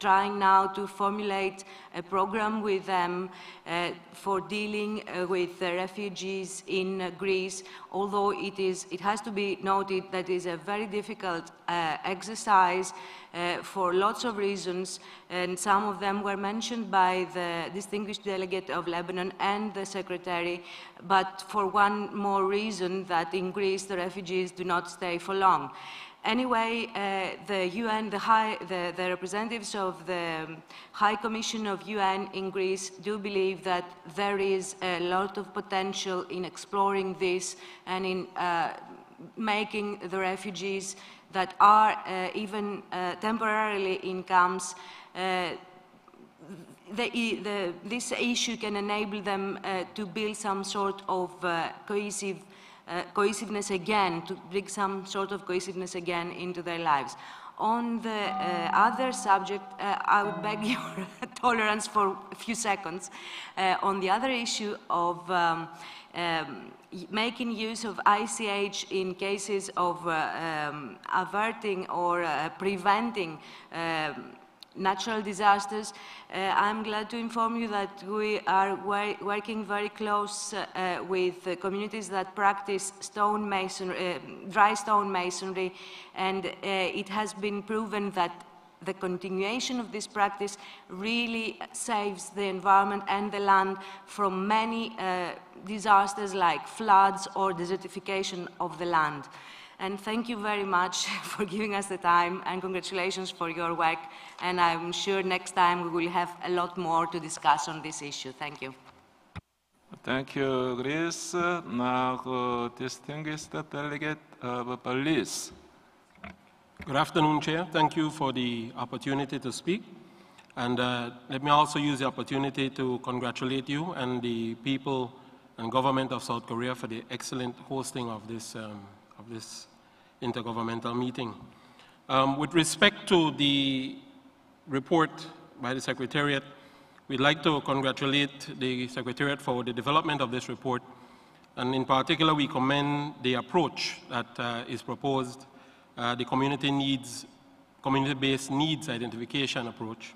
trying now to formulate a program with them for dealing with the refugees in Greece, although it has to be noted that it is a very difficult exercise for lots of reasons, and some of them were mentioned by the distinguished delegate of Lebanon and the Secretary, but for one more reason, that in Greece the refugees do not stay for long. Anyway, the UN, the representatives of the High Commission of UN in Greece do believe that there is a lot of potential in exploring this and in making the refugees that are even temporarily in camps, this issue can enable them to build some sort of cohesiveness again, to bring some sort of cohesiveness again into their lives. On the other subject, I would beg your tolerance for a few seconds. On the other issue of making use of ICH in cases of averting or preventing natural disasters, I'm glad to inform you that we are working very close with communities that practice stone masonry, dry stone masonry, and it has been proven that the continuation of this practice really saves the environment and the land from many disasters like floods or desertification of the land. And thank you very much for giving us the time, and congratulations for your work. And I'm sure next time we will have a lot more to discuss on this issue. Thank you. Thank you, Greece. Now, distinguished delegate of Belize. Good afternoon, Chair. Thank you for the opportunity to speak. And let me also use the opportunity to congratulate you and the people and government of South Korea for the excellent hosting of this intergovernmental meeting. With respect to the report by the Secretariat, we'd like to congratulate the Secretariat for the development of this report, and in particular we commend the approach that is proposed, the community-based needs identification approach.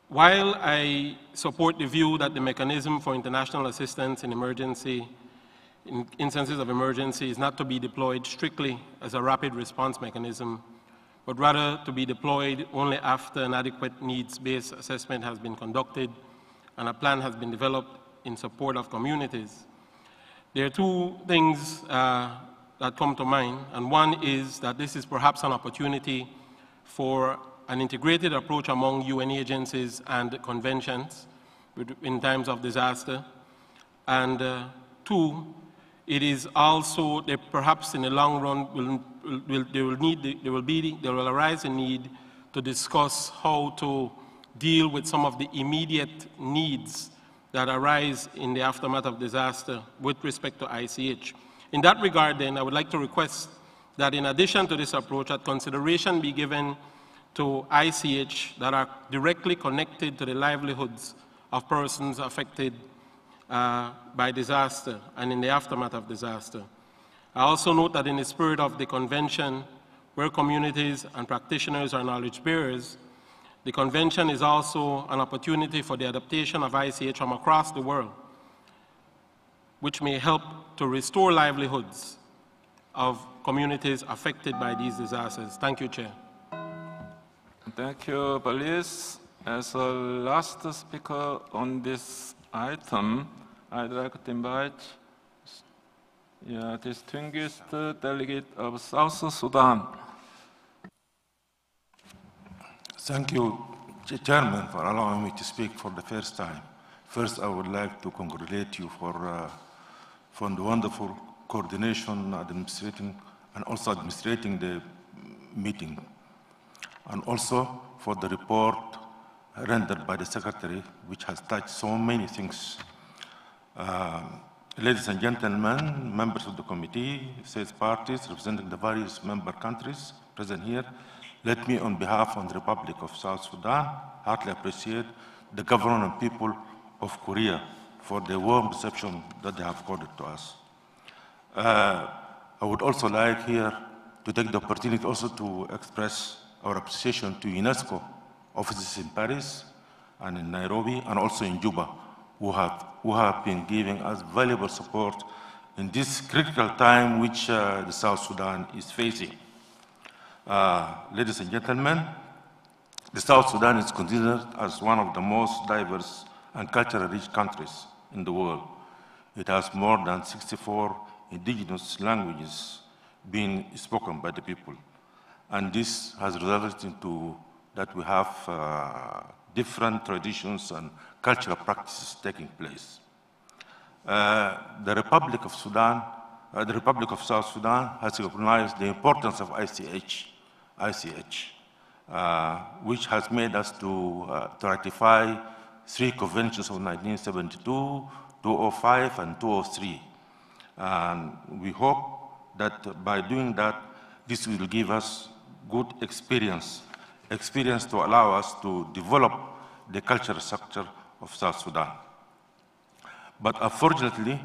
While I support the view that the mechanism for international assistance in instances of emergency is not to be deployed strictly as a rapid response mechanism, but rather to be deployed only after an adequate needs-based assessment has been conducted and a plan has been developed in support of communities. There are two things that come to mind, and one is that this is perhaps an opportunity for an integrated approach among UN agencies and conventions in times of disaster, and two, it is also that perhaps in the long run there will arise a need to discuss how to deal with some of the immediate needs that arise in the aftermath of disaster with respect to ICH. In that regard, then, I would like to request that in addition to this approach, that consideration be given to ICH that are directly connected to the livelihoods of persons affected by disaster and in the aftermath of disaster. I also note that in the spirit of the convention, where communities and practitioners are knowledge bearers, the convention is also an opportunity for the adaptation of ICH from across the world, which may help to restore livelihoods of communities affected by these disasters. Thank you, Chair. Thank you, Belize. As a last speaker on this item, I'd like to invite distinguished delegate of South Sudan. Thank you, Chairman, for allowing me to speak for the first time. First, I would like to congratulate you for the wonderful coordination, administrating the meeting, and also for the report rendered by the Secretary, which has touched so many things. Ladies and gentlemen, members of the committee, state parties representing the various member countries present here, let me, on behalf of the Republic of South Sudan, heartily appreciate the government and people of Korea for the warm reception that they have accorded to us. I would also like here to take the opportunity also to express our appreciation to UNESCO offices in Paris and in Nairobi and also in Juba, who have been giving us valuable support in this critical time which the South Sudan is facing. Ladies and gentlemen, the South Sudan is considered as one of the most diverse and culturally rich countries in the world. It has more than 64 indigenous languages being spoken by the people. And this has resulted into that we have different traditions and cultural practices taking place. The Republic of South Sudan has recognized the importance of ICH, which has made us to ratify 3 conventions of 1972, 205, and 203. And we hope that by doing that, this will give us good experience to allow us to develop the cultural structure of South Sudan. But unfortunately,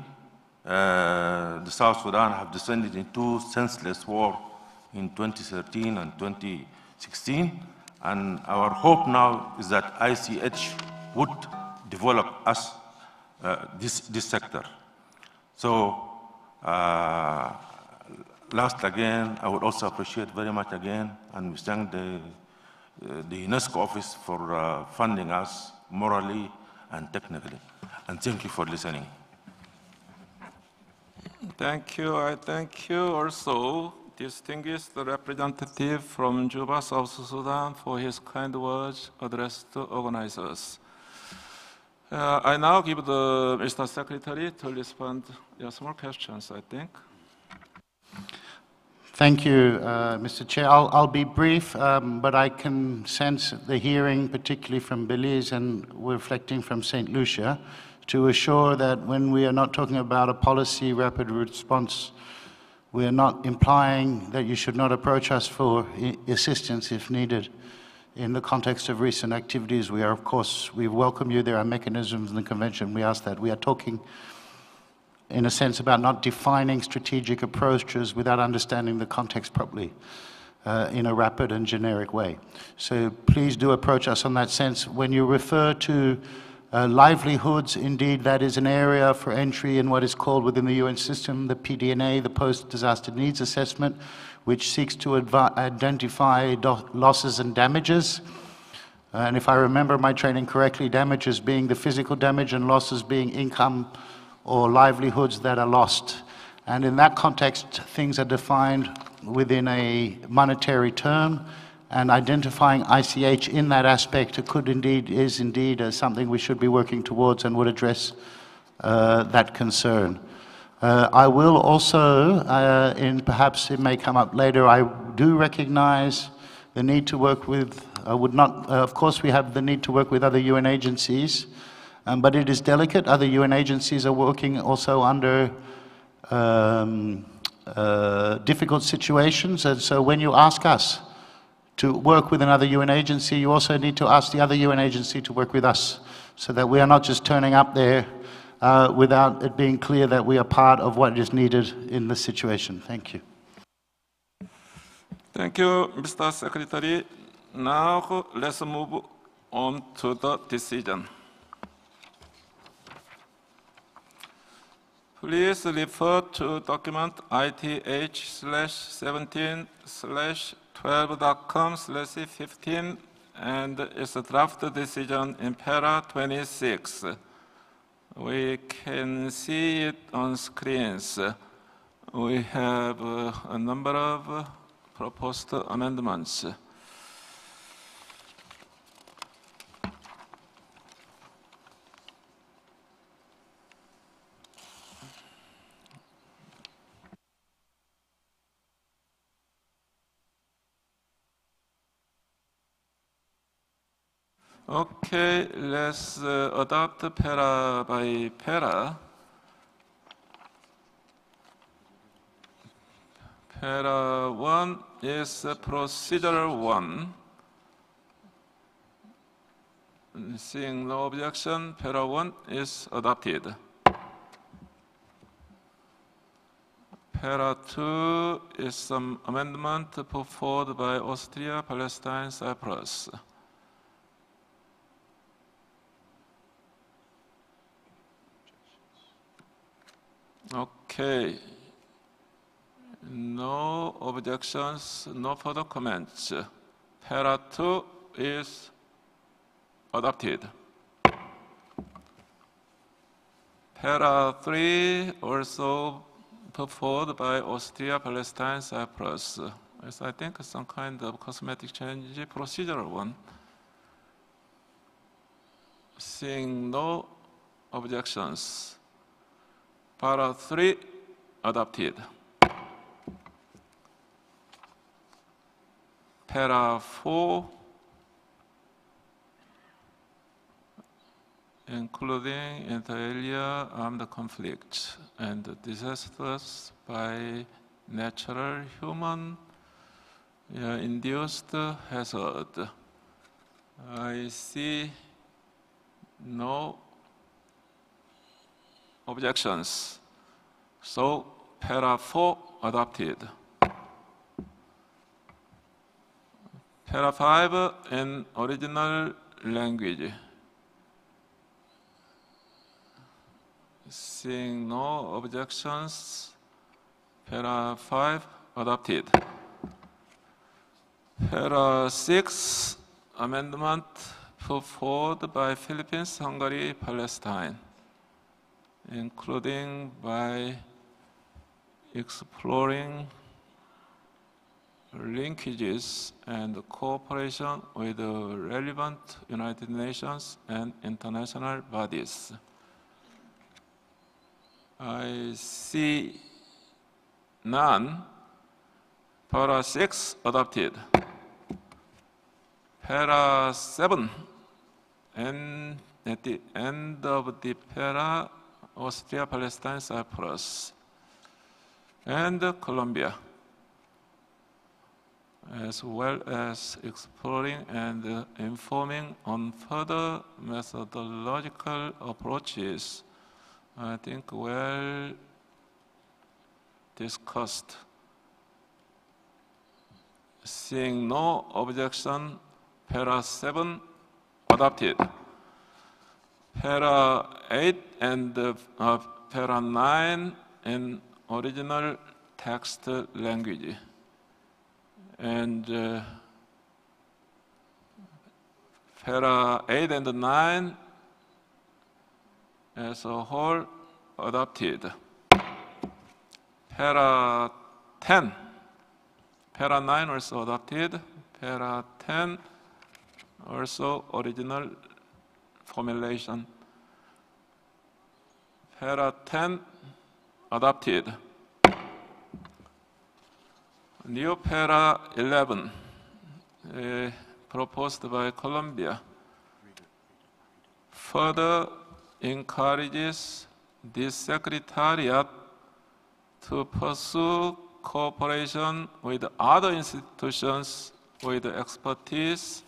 the South Sudan have descended into senseless war in 2013 and 2016, and our hope now is that ICH would develop us this sector. So, last again, I would also appreciate very much again, and we thank the UNESCO office for funding us morally and technically. And thank you for listening. Thank you. I thank you also, distinguished representative from Juba, South Sudan, for his kind words addressed to organizers. I now give the Mr. Secretary to respond to some more questions, I think. Thank you, Mr. Chair. I'll be brief, but I can sense the hearing, particularly from Belize and reflecting from St. Lucia, to assure that when we are not talking about a policy rapid response, we are not implying that you should not approach us for assistance if needed. In the context of recent activities, we are, of course, we welcome you. There are mechanisms in the Convention. We ask that. We are talking, in a sense, about not defining strategic approaches without understanding the context properly in a rapid and generic way. So please do approach us on that sense. When you refer to livelihoods, indeed, that is an area for entry in what is called within the UN system, the PDNA, the Post-Disaster Needs Assessment, which seeks to identify losses and damages. And if I remember my training correctly, damages being the physical damage and losses being income or livelihoods that are lost. And in that context, things are defined within a monetary term, and identifying ICH in that aspect is indeed something we should be working towards and would address that concern. I will also, perhaps it may come up later, I do recognize the need to work with, of course we have the need to work with other UN agencies, but it is delicate. Other UN agencies are working also under difficult situations, and so when you ask us to work with another UN agency, you also need to ask the other UN agency to work with us, so that we are not just turning up there without it being clear that we are part of what is needed in this situation. Thank you. Thank you, Mr. Secretary. Now let's move on to the decision. Please refer to document ITH/17/12.com/15 and its draft decision in para 26. We can see it on screens. We have a number of proposed amendments. Okay, let's adopt para by para. Para 1 is procedural 1. Seeing no objection, para 1 is adopted. Para 2 is some amendment put forward by Austria, Palestine, Cyprus. Okay. No objections, no further comments. Para 2 is adopted. Para 3 also put forward by Austria, Palestine, Cyprus. It's, I think, some kind of cosmetic change, procedural one. Seeing no objections, para 3 adopted. Para 4, including inter alia armed conflict and disasters by natural human induced hazard. I see no objections. So para 4 adopted. Para 5 in original language. Seeing no objections, para 5 adopted. Para 6 amendment put forward by Philippines, Hungary, Palestine, including by exploring linkages and cooperation with the relevant United Nations and international bodies. I see none. Para 6 adopted. Para 7, and at the end of the para, Austria, Palestine, Cyprus, and Colombia, as well as exploring and informing on further methodological approaches, I think well discussed. Seeing no objection, para 7 adopted. Para 8 and para 9 in original text language. And para 8 and 9 as a whole adopted. Para 10, para 9 also adopted. Para 10 also original formulation. Para 10 adopted. New para 11 proposed by Colombia further encourages this Secretariat to pursue cooperation with other institutions with expertise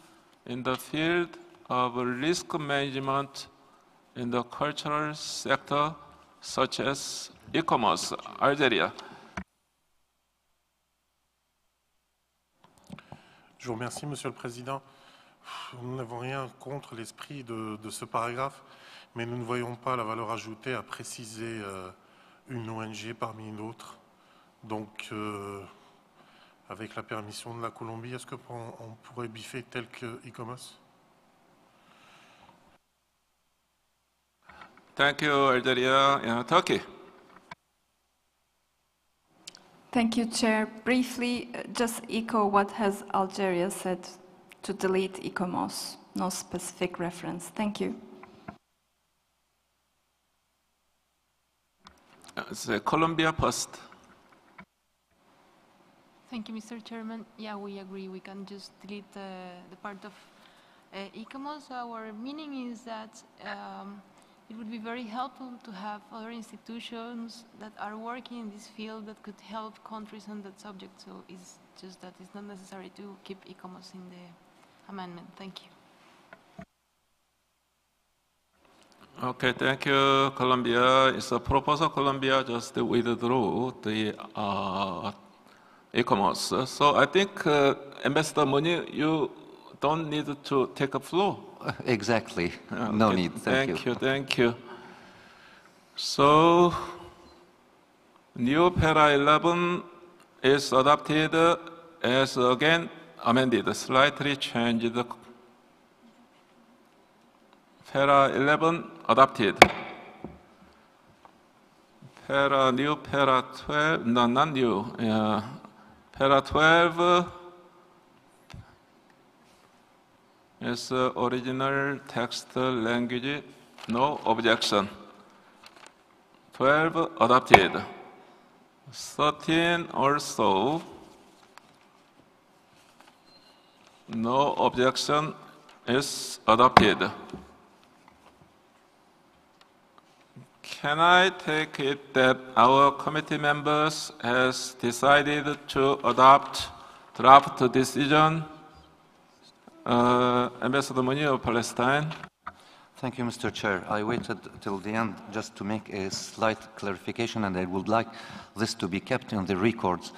in the field of risk management in the cultural sector, such as e-commerce, Algeria. Je vous remercie, Monsieur le Président. Nous n'avons rien contre l'esprit de ce paragraphe, mais nous ne voyons pas la valeur ajoutée à préciser une ONG parmi une autre. Donc, avec la permission de la Colombie. Est-ce qu'on pourrait biffer tel que e-commerce? Thank you, Algeria. Turkey. Thank you, Chair. Briefly, just echo what has Algeria said to delete e-commerce. No specific reference. Thank you. Colombia first. Thank you, Mr. Chairman. Yeah, we agree. We can just delete the part of e-commerce. Our meaning is that it would be very helpful to have other institutions that are working in this field that could help countries on that subject. So it's just that it's not necessary to keep e-commerce in the amendment. Thank you. Okay, thank you, Colombia. It's a proposal, Colombia just withdrew the e-commerce. So I think, Ambassador Moni, you don't need to take a floor. Exactly. Okay. No need. Thank you. Thank you. So, new para 11 is adopted as again amended, slightly changed. Para 11 adopted. New para 12, no, not new. Para 12 is original text language, no objection. 12 adopted. 13 also, no objection, is adopted. Can I take it that our committee members has decided to adopt draft decision? Ambassador Moni of Palestine. Thank you, Mr. Chair. I waited till the end just to make a slight clarification, and I would like this to be kept in the records.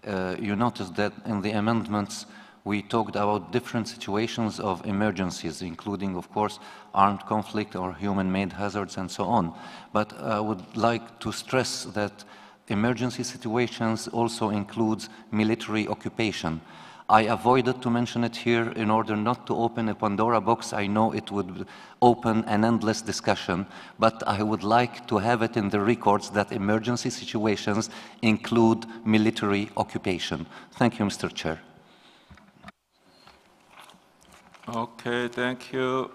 You noticed that in the amendments, we talked about different situations of emergencies, including, of course, armed conflict or human-made hazards and so on. But I would like to stress that emergency situations also includes military occupation. I avoided to mention it here in order not to open a Pandora box. I know it would open an endless discussion, but I would like to have it in the records that emergency situations include military occupation. Thank you, Mr. Chair. Okay, thank you,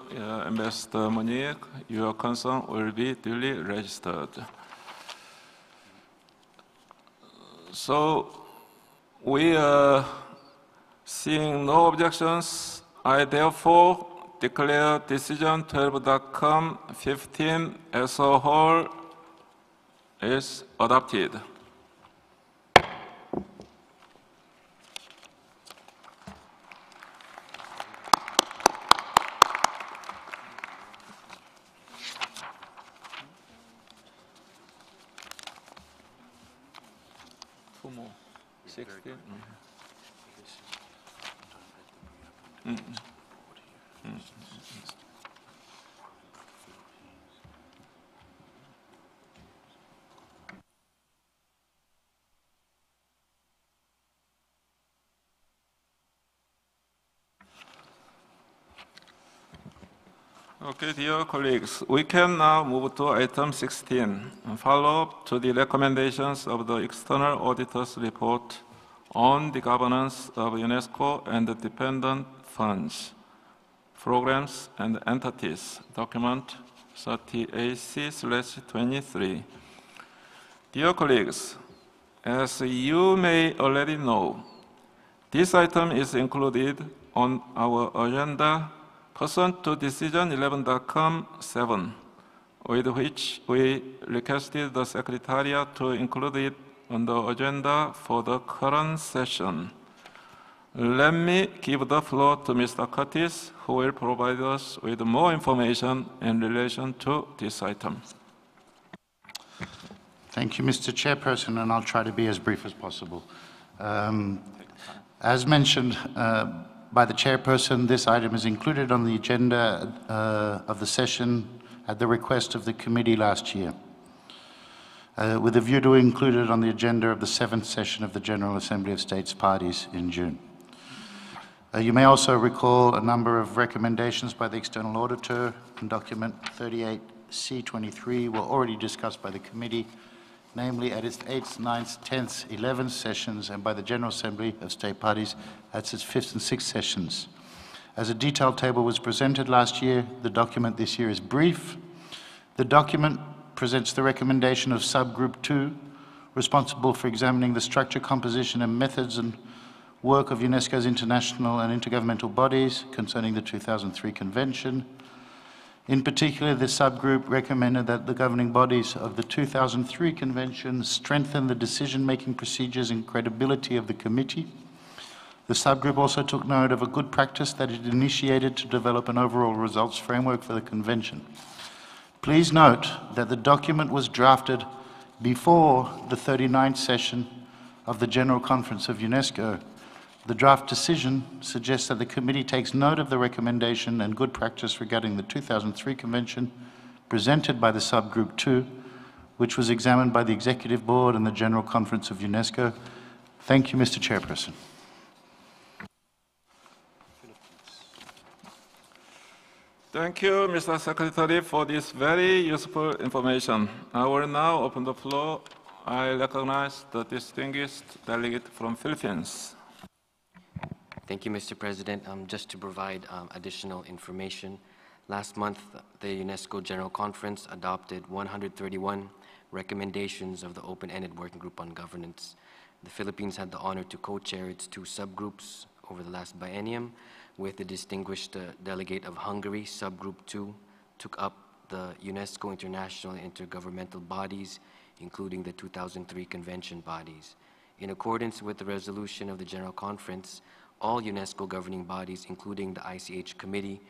Ambassador Monique. Your concern will be duly registered. So, we are seeing no objections. I therefore declare decision 12.com 15 as a whole is adopted. Two more. 16. Okay, dear colleagues, we can now move to item 16, follow-up to the recommendations of the External Auditor's Report on the governance of UNESCO and the dependent funds, programs, and entities, document 30AC/23. Dear colleagues, as you may already know, this item is included on our agenda pursuant to decision 11.com 7, with which we requested the Secretariat to include it on the agenda for the current session. Let me give the floor to Mr. Curtis, who will provide us with more information in relation to this item. Thank you, Mr. Chairperson, and I'll try to be as brief as possible. As mentioned by the Chairperson, this item is included on the agenda of the session at the request of the committee last year. with a view to include it on the agenda of the 7th session of the General Assembly of States Parties in June. You may also recall a number of recommendations by the External Auditor in document 38C23 were already discussed by the committee, namely at its 8th, 9th, 10th, 11th sessions, and by the General Assembly of State Parties at its 5th and 6th sessions. As a detailed table was presented last year, the document this year is brief. The document presents the recommendation of Subgroup 2, responsible for examining the structure, composition, and methods and work of UNESCO's international and intergovernmental bodies concerning the 2003 Convention. In particular, the subgroup recommended that the governing bodies of the 2003 Convention strengthen the decision-making procedures and credibility of the committee. The subgroup also took note of a good practice that it initiated to develop an overall results framework for the Convention. Please note that the document was drafted before the 39th session of the General Conference of UNESCO. The draft decision suggests that the committee takes note of the recommendation and good practice regarding the 2003 Convention presented by the Subgroup 2, which was examined by the Executive Board and the General Conference of UNESCO. Thank you, Mr. Chairperson. Thank you, Mr. Secretary, for this very useful information. I will now open the floor. I recognize the distinguished delegate from Philippines. Thank you, Mr. President. Just to provide additional information, last month the UNESCO General Conference adopted 131 recommendations of the open-ended working group on governance. The Philippines had the honor to co-chair its 2 subgroups over the last biennium, with the distinguished delegate of Hungary. Subgroup 2 took up the UNESCO international and intergovernmental bodies, including the 2003 Convention bodies. In accordance with the resolution of the General Conference, all UNESCO governing bodies, including the ICH Committee,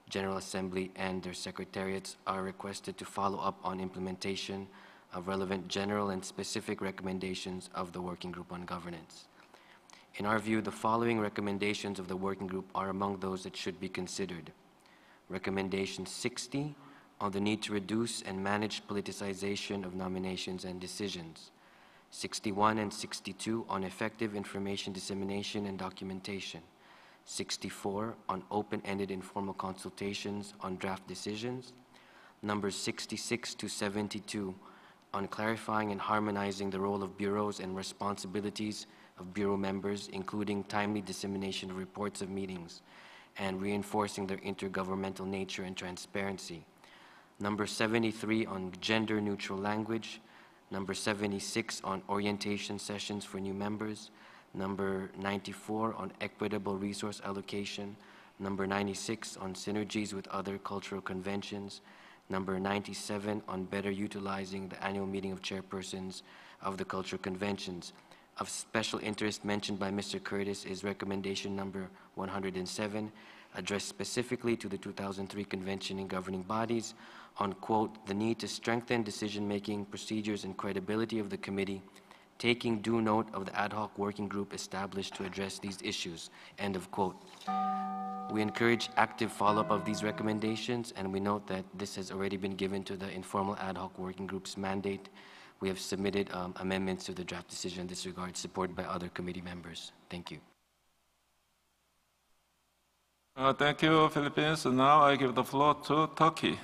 General Assembly, and their secretariats, are requested to follow up on implementation of relevant general and specific recommendations of the Working Group on Governance. In our view, the following recommendations of the Working Group are among those that should be considered. Recommendation 60 on the need to reduce and manage politicization of nominations and decisions. 61 and 62 on effective information dissemination and documentation. 64 on open-ended informal consultations on draft decisions. Numbers 66 to 72 on clarifying and harmonizing the role of bureaus and responsibilities of bureau members, including timely dissemination of reports of meetings and reinforcing their intergovernmental nature and transparency. Number 73 on gender-neutral language. Number 76 on orientation sessions for new members. Number 94 on equitable resource allocation. Number 96 on synergies with other cultural conventions. Number 97 on better utilizing the annual meeting of chairpersons of the cultural conventions. Of special interest mentioned by Mr. Curtis is recommendation number 107, addressed specifically to the 2003 Convention and governing bodies on, quote, the need to strengthen decision-making procedures and credibility of the committee, taking due note of the ad hoc working group established to address these issues, end of quote. We encourage active follow-up of these recommendations, and we note that this has already been given to the informal ad hoc working group's mandate. We have submitted amendments to the draft decision in this regard, supported by other committee members. Thank you. Thank you, Philippines. Now I give the floor to Turkey.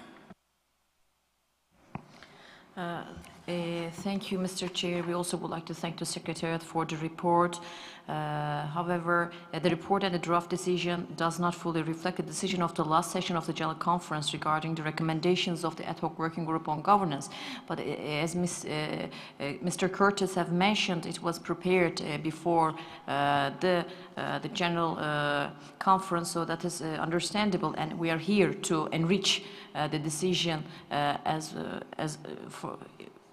Thank you, Mr. Chair. We also would like to thank the Secretariat for the report. However, the report and the draft decision does not fully reflect the decision of the last session of the General Conference regarding the recommendations of the ad hoc working group on governance. But as Mr. Curtis have mentioned, it was prepared before the General Conference, so that is understandable, and we are here to enrich the decision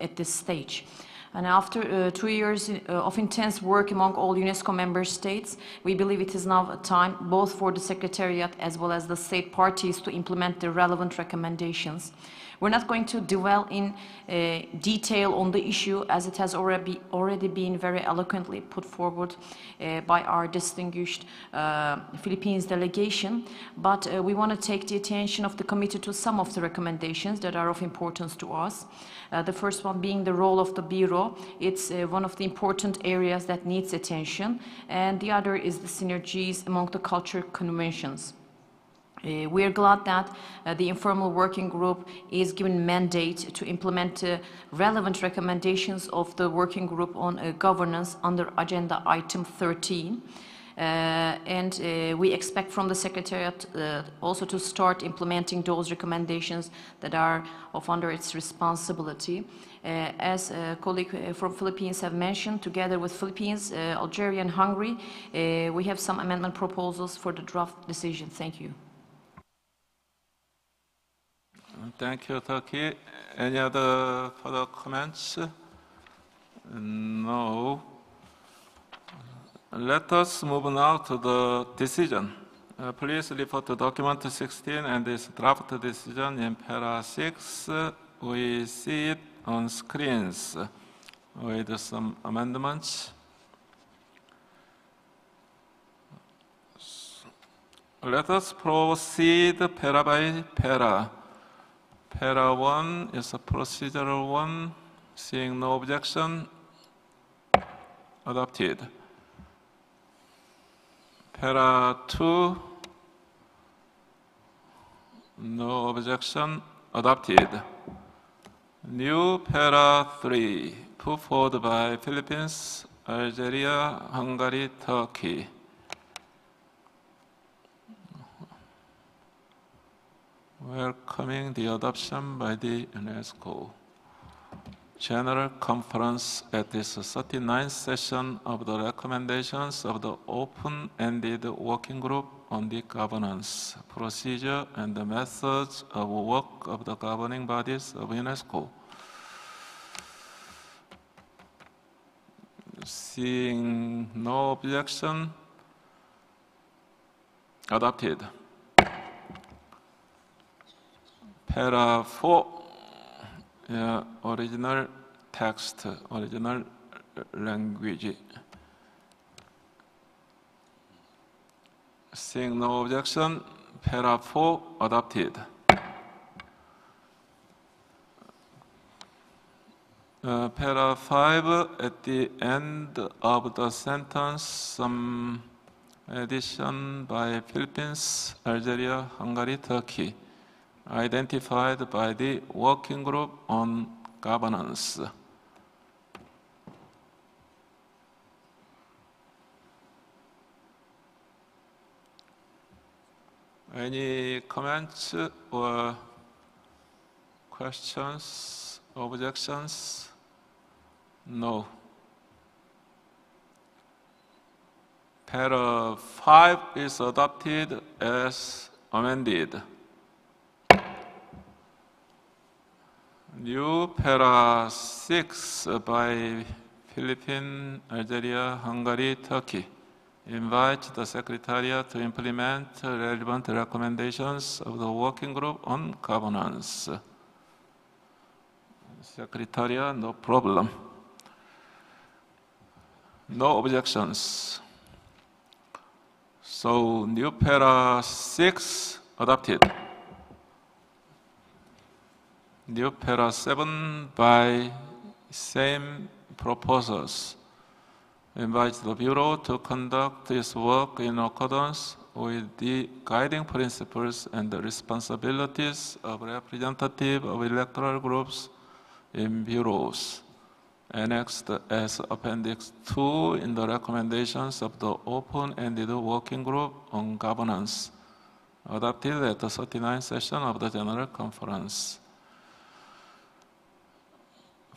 at this stage. And after 2 years of intense work among all UNESCO member states, we believe it is now time both for the Secretariat as well as the state parties to implement the relevant recommendations. We're not going to dwell in detail on the issue, as it has already been very eloquently put forward by our distinguished Philippines delegation, but we want to take the attention of the committee to some of the recommendations that are of importance to us. The first one being the role of the Bureau. It's one of the important areas that needs attention, and the other is the synergies among the culture conventions. We are glad that the informal working group is given mandate to implement relevant recommendations of the working group on governance under agenda item 13. We expect from the Secretariat also to start implementing those recommendations that are under its responsibility. As a colleague from Philippines have mentioned, together with Philippines, Algeria and Hungary, we have some amendment proposals for the draft decision. Thank you. Thank you, Turkey. Any other further comments? No. Let us move now to the decision. Please refer to document 16 and this draft decision in para 6. We see it on screens with some amendments. Let us proceed para by para. Para 1 is a procedural one. Seeing no objection, adopted. Para 2, no objection, adopted. New para 3, put forward by Philippines, Algeria, Hungary, Turkey. Welcoming the adoption by the UNESCO General Conference at this 39th session of the recommendations of the open-ended working group on the governance, procedure, and the methods of work of the governing bodies of UNESCO. Seeing no objection, adopted. Para 4, original text, original language. Seeing no objection, para 4 adopted. Para 5, at the end of the sentence, some addition by Philippines, Algeria, Hungary, Turkey, identified by the working group on governance. Any comments or questions, objections? No. Para 5 is adopted as amended. New para 6 by Philippines, Algeria, Hungary, Turkey. Invite the Secretariat to implement relevant recommendations of the working group on governance. Secretariat, no problem. No objections. So new para 6 adopted. New para 7 by same proposals. Invite the Bureau to conduct its work in accordance with the guiding principles and the responsibilities of representatives of electoral groups in bureaus, annexed as Appendix 2 in the recommendations of the open-ended working group on governance, adopted at the 39th session of the General Conference.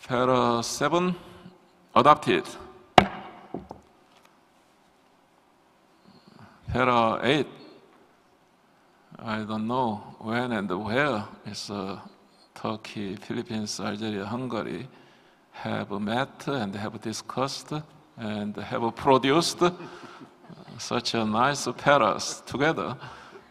Para 7, adopted. Para 8, I don't know when and where is Turkey, Philippines, Algeria, Hungary have met and have discussed and have produced such a nice paras together.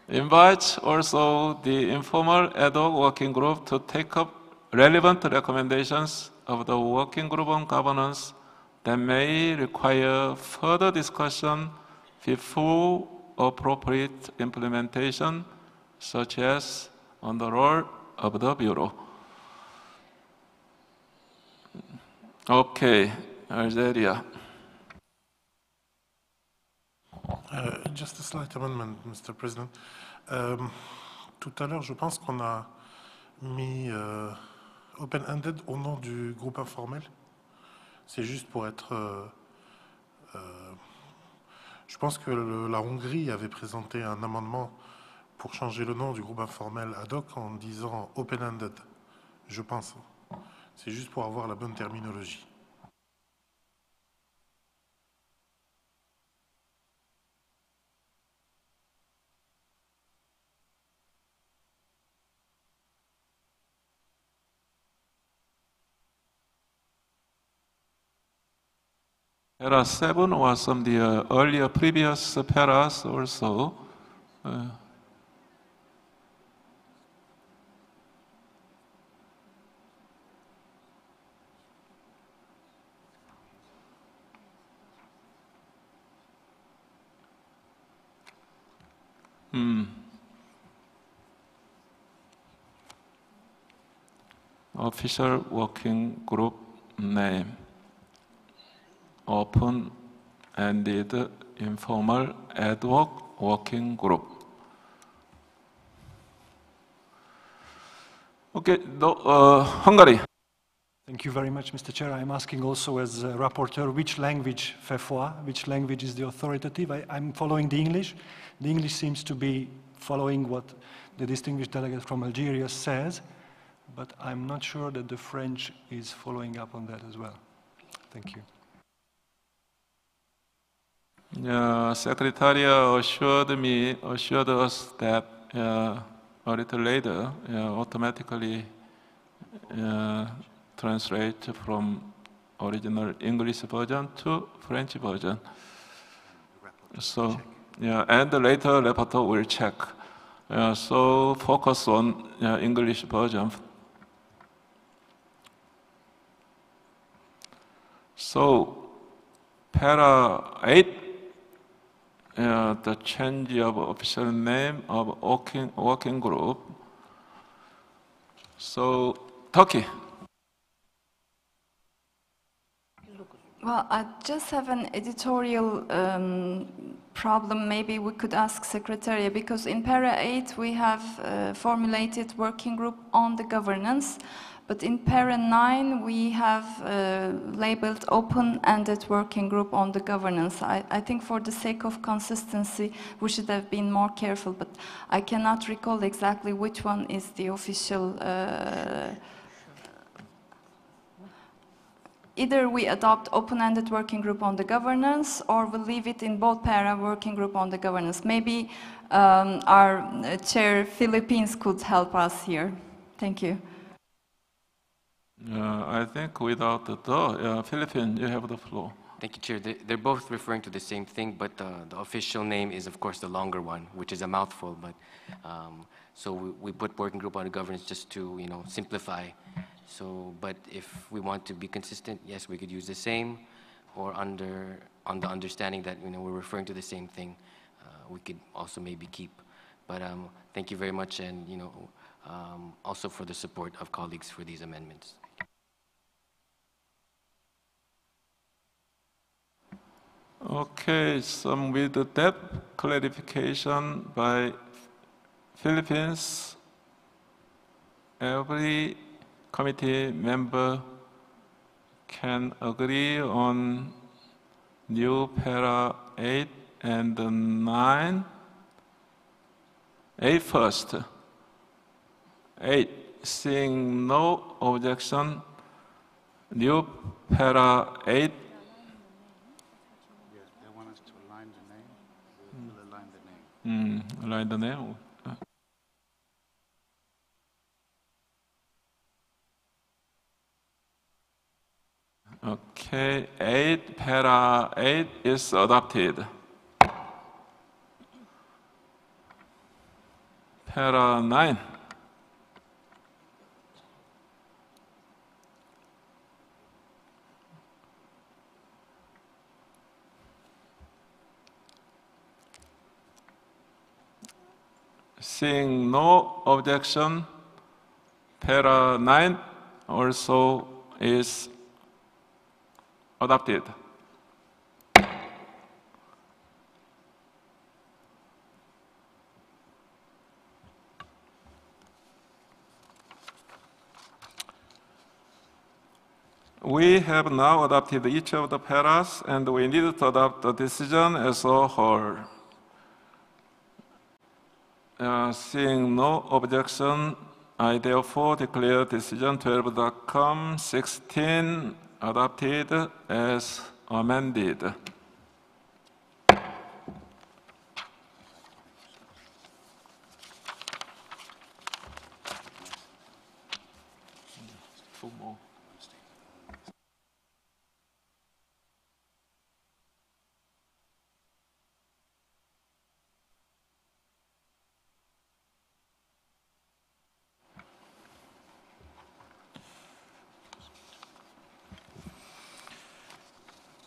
Invites also the informal ad hoc working group to take up relevant recommendations of the working group on governance that may require further discussion before appropriate implementation, such as on the role of the Bureau. Okay, Algeria. Just a slight amendment, Mr. President. Tout à l'heure, je pense qu'on a mis open-ended au nom du groupe informel. C'est juste pour être... je pense que la Hongrie avait présenté un amendement pour changer le nom du groupe informel ad hoc en disant open-ended, je pense. C'est juste pour avoir la bonne terminologie. Para 7 was from the earlier previous paras also. Official working group name. Open-ended informal ad hoc working group. Okay, Hungary. Thank you very much, Mr. Chair. I'm asking also as a rapporteur which language fait foi, which language is the authoritative. I'm following the English. The English seems to be following what the distinguished delegate from Algeria says, but I'm not sure that the French is following up on that as well. Thank you. Secretariat assured us that a little later, automatically translate from original English version to French version. So, and later rapporteur will check. So focus on English version. So, para 8. The change of official name of working group. So, Turkey. Well, I just have an editorial problem. Maybe we could ask Secretariat, because in para 8 we have formulated working group on the governance, but in para 9 we have labeled open-ended working group on the governance. I think for the sake of consistency we should have been more careful, but I cannot recall exactly which one is the official. Either we adopt open-ended working group on the governance, or we leave it in both para working group on the governance. Maybe our chair Philippines could help us here. Thank you. I think without the Philippines, you have the floor. Thank you, Chair. They're both referring to the same thing, but the official name is, of course, the longer one, which is a mouthful. But so we put working group on the governance just to simplify. So, but if we want to be consistent, yes, we could use the same, or on the understanding that we're referring to the same thing, we could also maybe keep. But thank you very much, and also for the support of colleagues for these amendments. Okay, so with that clarification by Philippines, every committee member can agree on new para 8 and 9. 8 first. 8, seeing no objection, new para 8. They want us to align the name. We'll align the name. Align the name. Okay, 8, para 8 is adopted. Para 9. Seeing no objection, Para 9 also is adopted. We have now adopted each of the paras, and we need to adopt the decision as a whole. Seeing no objection, I therefore declare decision 12.com/16 adopted as amended. Two more.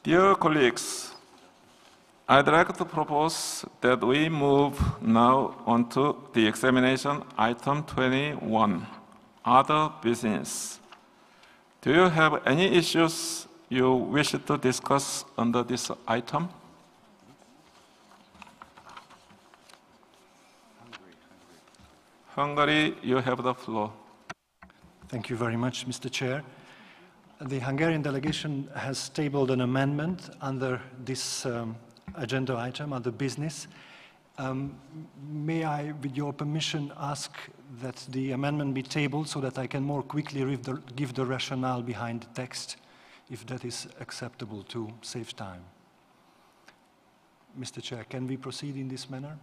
Dear colleagues, I'd like to propose that we move now on to the examination item 21, other business. Do you have any issues you wish to discuss under this item? Hungary, you have the floor. Thank you very much, Mr. Chair. The Hungarian delegation has tabled an amendment under this agenda item, under business. May I, with your permission, ask that the amendment be tabled so that I can more quickly give the rationale behind the text, if that is acceptable to save time? Mr. Chair, can we proceed in this manner?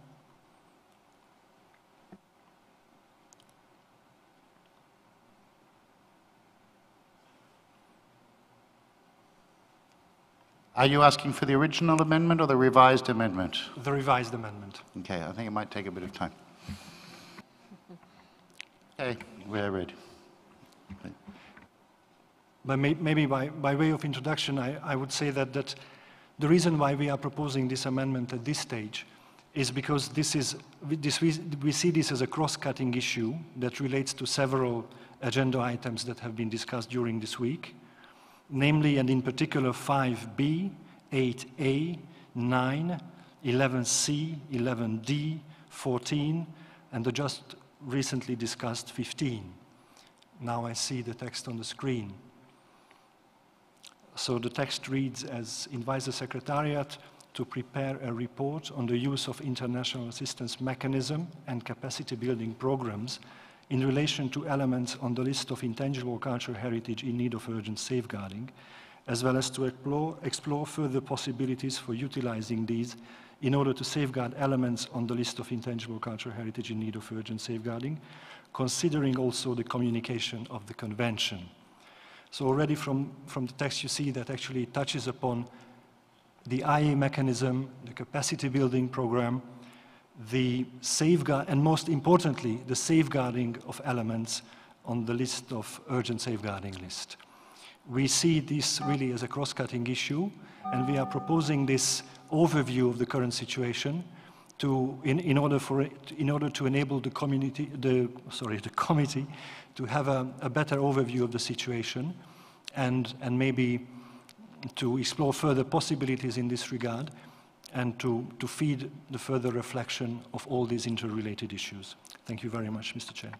Are you asking for the original amendment or the revised amendment? The revised amendment. Okay, I think it might take a bit of time. Okay, we're ready. Okay. But maybe by way of introduction, I would say that the reason why we are proposing this amendment at this stage is because we see this as a cross-cutting issue that relates to several agenda items that have been discussed during this week, namely and in particular 5B, 8A, 9, 11C, 11D, 14, and the just recently discussed 15. Now I see the text on the screen. So the text reads as invites the Secretariat to prepare a report on the use of international assistance mechanism and capacity building programs in relation to elements on the list of intangible cultural heritage in need of urgent safeguarding, as well as to explore further possibilities for utilizing these in order to safeguard elements on the list of intangible cultural heritage in need of urgent safeguarding, considering also the communication of the Convention. So already from the text you see that actually it touches upon the IA mechanism, the capacity building program, the safeguard, and most importantly, the safeguarding of elements on the list of urgent safeguarding list. We see this really as a cross-cutting issue, and we are proposing this overview of the current situation in order to enable the committee to have a better overview of the situation and maybe to explore further possibilities in this regard and to feed the further reflection of all these interrelated issues. Thank you very much, Mr. Chair.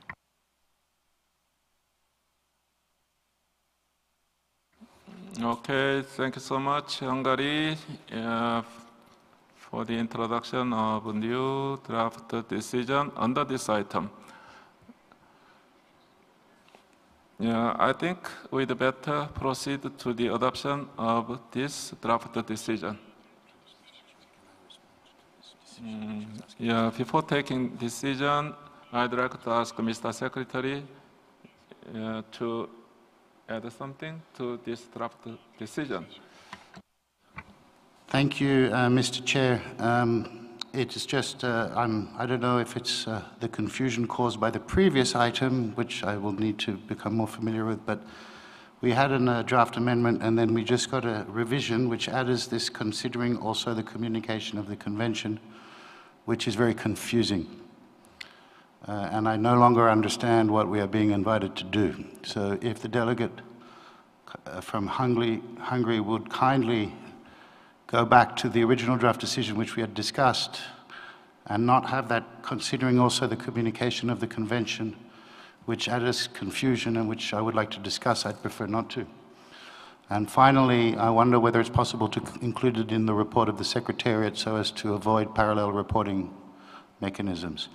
Okay, thank you so much, Hungary, for the introduction of a new draft decision under this item. Yeah, I think we'd better proceed to the adoption of this draft decision. Yeah, before taking decision, I'd like to ask Mr. Secretary to add something to this draft decision. Thank you, Mr. Chair. It's just, I don't know if it's the confusion caused by the previous item, which I will need to become more familiar with, but we had a draft amendment and then we just got a revision which adds this considering also the communication of the convention, which is very confusing. And I no longer understand what we are being invited to do. So if the delegate from Hungary would kindly go back to the original draft decision which we had discussed and not have that considering also the communication of the convention, which adds confusion and which I would like to discuss, I'd prefer not to. And finally, I wonder whether it's possible to include it in the report of the Secretariat so as to avoid parallel reporting mechanisms.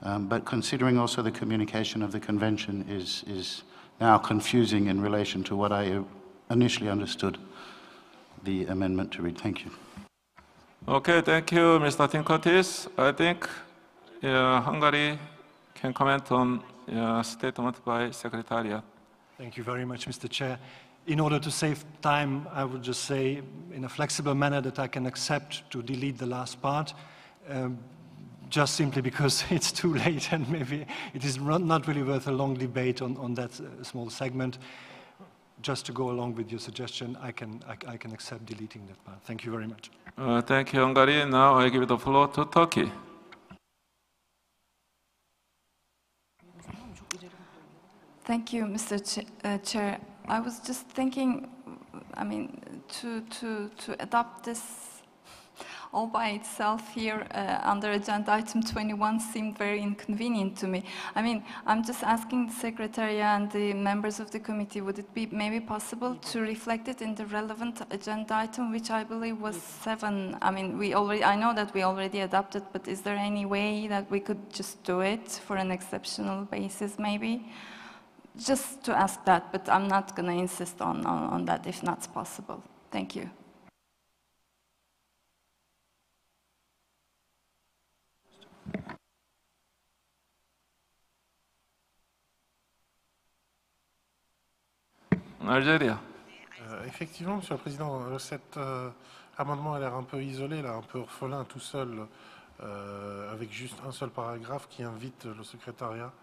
But considering also the communication of the convention is now confusing in relation to what I initially understood the amendment to read. Thank you. Okay, thank you, Mr. Tinkotis. I think Hungary can comment on statement by Secretariat. Thank you very much, Mr. Chair. In order to save time, I would just say in a flexible manner that I can accept to delete the last part, just simply because it's too late and maybe it is not really worth a long debate on that small segment. Just to go along with your suggestion, I can accept deleting that part. Thank you very much. Thank you, Hungary. Now I give the floor to Turkey. Thank you, Mr. Chair. I was just thinking, I mean, to adopt this all by itself here under agenda item 21 seemed very inconvenient to me. I mean, I'm just asking the Secretariat and the members of the committee, would it be maybe possible to reflect it in the relevant agenda item, which I believe was 7? I mean, I know that we already adopted, but is there any way that we could just do it for an exceptional basis maybe? Just to ask that, but I'm not going to insist on that if not possible. Thank you. Algérie. Effectivement, Monsieur le Président, cet amendement a l'air un peu isolé, là, un peu orphelin, tout seul, avec juste un seul paragraphe qui invite le secrétariat.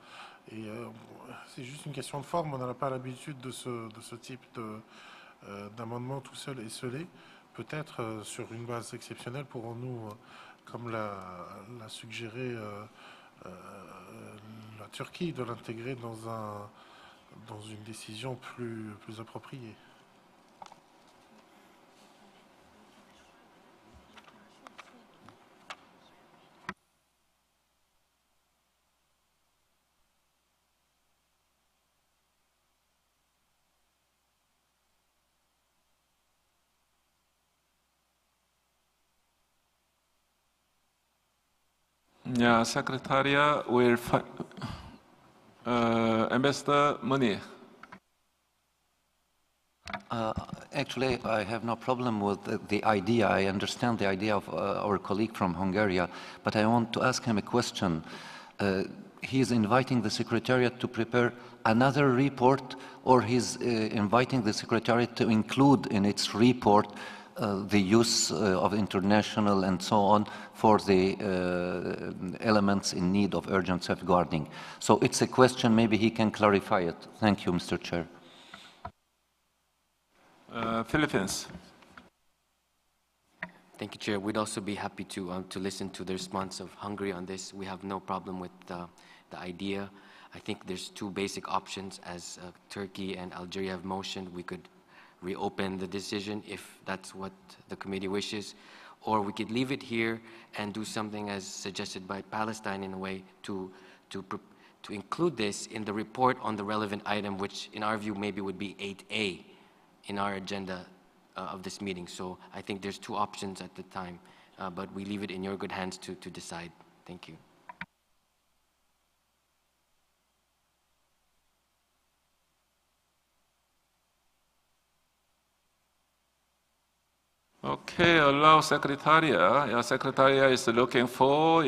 Et c'est juste une question de forme, on n'a pas l'habitude de ce type d'amendement tout seul et scellé. Peut-être sur une base exceptionnelle pourrons-nous, comme l'a suggéré la Turquie, de l'intégrer dans une décision plus appropriée. Yeah, Secretariat will Ambassador Munir. Actually, I have no problem with the idea. I understand the idea of our colleague from Hungary, but I want to ask him a question. He is inviting the Secretariat to prepare another report, or he's inviting the Secretariat to include in its report the use of international and so on for the elements in need of urgent safeguarding. So it's a question, maybe he can clarify it. Thank you, Mr. Chair. Philippines. Thank you, Chair. We'd also be happy to listen to the response of Hungary on this. We have no problem with the idea. I think there's two basic options. As Turkey and Algeria have motioned, we could reopen the decision if that's what the committee wishes, or we could leave it here and do something as suggested by Palestine in a way to include this in the report on the relevant item, which in our view maybe would be 8A in our agenda of this meeting. So I think there's two options at the time, but we leave it in your good hands to decide. Thank you. Okay, allow Secretariat. Yeah, Secretariat is looking for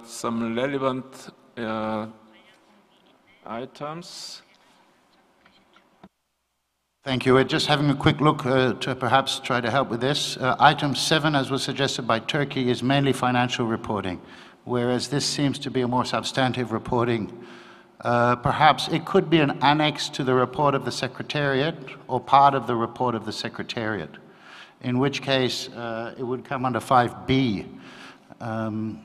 some relevant items. Thank you. We're just having a quick look to perhaps try to help with this. Item 7, as was suggested by Turkey, is mainly financial reporting, whereas this seems to be a more substantive reporting. Perhaps it could be an annex to the report of the Secretariat or part of the report of the Secretariat, in which case it would come under 5B. And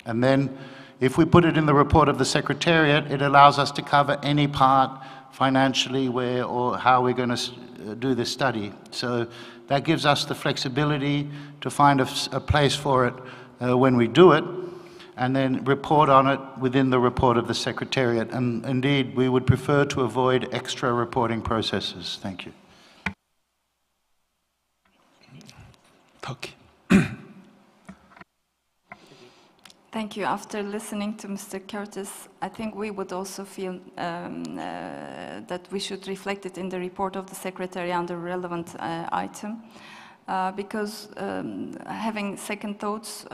then if we put it in the report of the Secretariat, it allows us to cover any part financially where or how we're going to do this study. So that gives us the flexibility to find a place for it when we do it, and then report on it within the report of the Secretariat. And indeed, we would prefer to avoid extra reporting processes. Thank you. Turkey. Thank you. After listening to Mr. Curtis, I think we would also feel that we should reflect it in the report of the Secretary under relevant item. Because having second thoughts,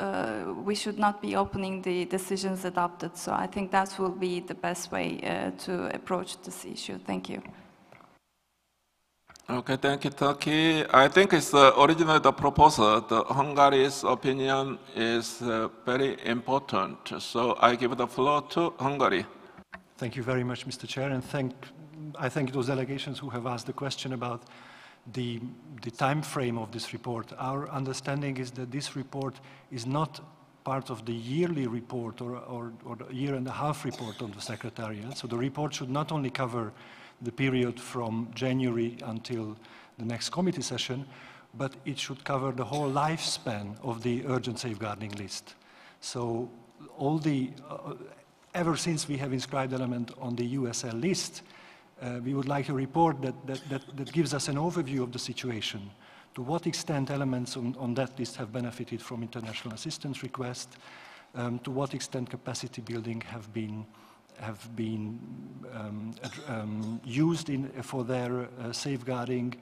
we should not be opening the decisions adopted. So I think that will be the best way to approach this issue. Thank you. Okay, thank you, Turkey. I think it's originally the proposal. The Hungary's opinion is very important. So I give the floor to Hungary. Thank you very much, Mr. Chair, and I thank those delegations who have asked the question about the time frame of this report. Our understanding is that this report is not part of the yearly report or the year and a half report of the Secretariat. So the report should not only cover the period from January until the next committee session, but it should cover the whole lifespan of the urgent safeguarding list. So all ever since we have inscribed element on the USL list, we would like a report that gives us an overview of the situation. To what extent elements on that list have benefited from international assistance requests, to what extent capacity building have been used for their safeguarding,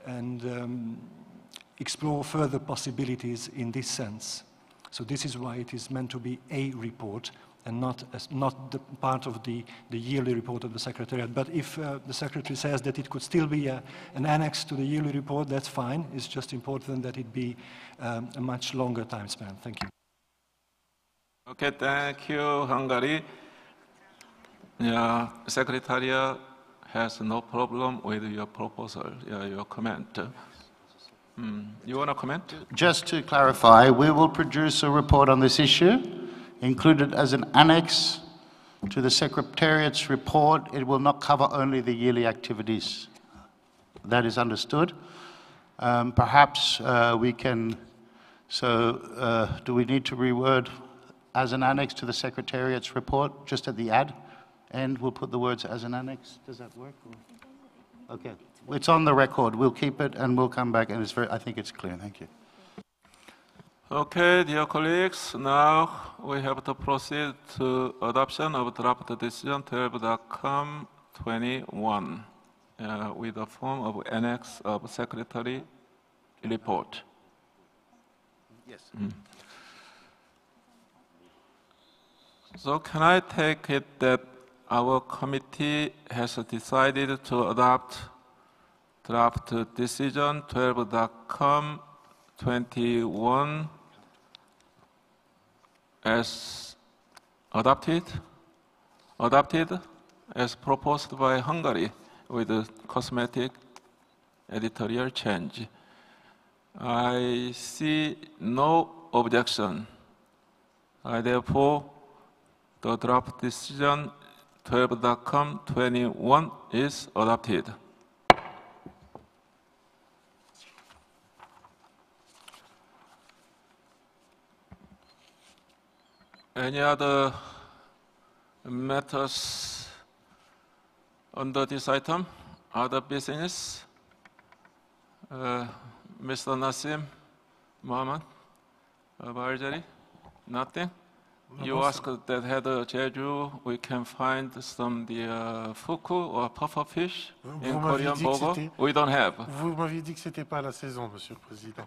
and explore further possibilities in this sense. So this is why it is meant to be a report and not the part of the yearly report of the Secretariat. But if the Secretary says that it could still be an annex to the yearly report, that's fine. It's just important that it be a much longer time span. Thank you. Okay, thank you, Hungary. Yeah, Secretariat has no problem with your proposal, your comment. You want to comment? Just to clarify, we will produce a report on this issue, included as an annex to the Secretariat's report. It will not cover only the yearly activities. That is understood. Perhaps we can, do we need to reword as an annex to the Secretariat's report, just at the ad? And we'll put the words as an annex. Does that work? Or? Okay. It's on the record. We'll keep it and we'll come back. And I think it's clear. Thank you. Okay, dear colleagues, now we have to proceed to adoption of draft decision 12.com 21 with the form of annex of Secretary report. Yes. So can I take it that our committee has decided to adopt draft decision 12.com 21 as adopted as proposed by Hungary with a cosmetic editorial change. I see no objection. Therefore, the draft decision 12.com 21 is adopted. Any other matters under this item? Other business? Mr. Nassim Mohammed of Algeria? Nothing? You asked that had a Jeju, we can find some fuku or puffer fish in Korean burger. We don't have. Vous m'aviez dit que c'était pas la saison, Monsieur le Président.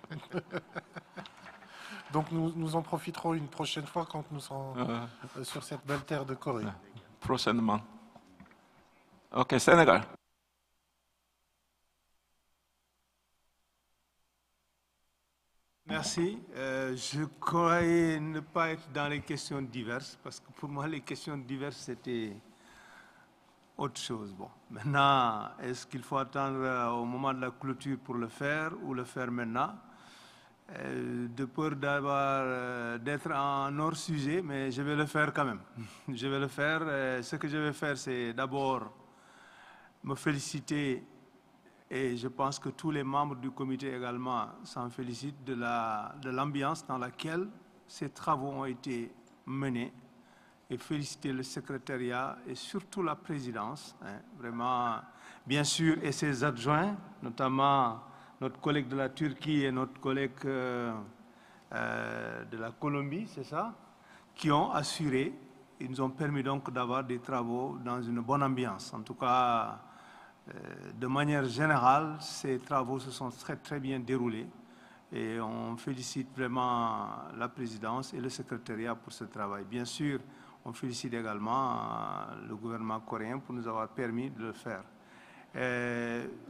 Donc nous en profiterons une prochaine fois quand nous serons sur cette belle terre de Corée. Prochainement. Ok, Sénégal. Merci. Je croyais ne pas être dans les questions diverses, parce que pour moi, les questions diverses, c'était autre chose. Bon, maintenant, est-ce qu'il faut attendre au moment de la clôture pour le faire ou le faire maintenant? De peur d'être en hors-sujet, mais je vais le faire quand même. Je vais le faire. Ce que je vais faire, c'est d'abord me féliciter, et je pense que tous les membres du comité également s'en félicitent, de l'ambiance dans laquelle ces travaux ont été menés, et féliciter le secrétariat et surtout la présidence, hein, vraiment, bien sûr, et ses adjoints, notamment notre collègue de la Turquie et notre collègue de la Colombie, c'est ça, qui ont assuré, ils nous ont permis donc d'avoir des travaux dans une bonne ambiance. En tout cas, de manière générale, ces travaux se sont très bien déroulés et on félicite vraiment la présidence et le secrétariat pour ce travail. Bien sûr, on félicite également le gouvernement coréen pour nous avoir permis de le faire.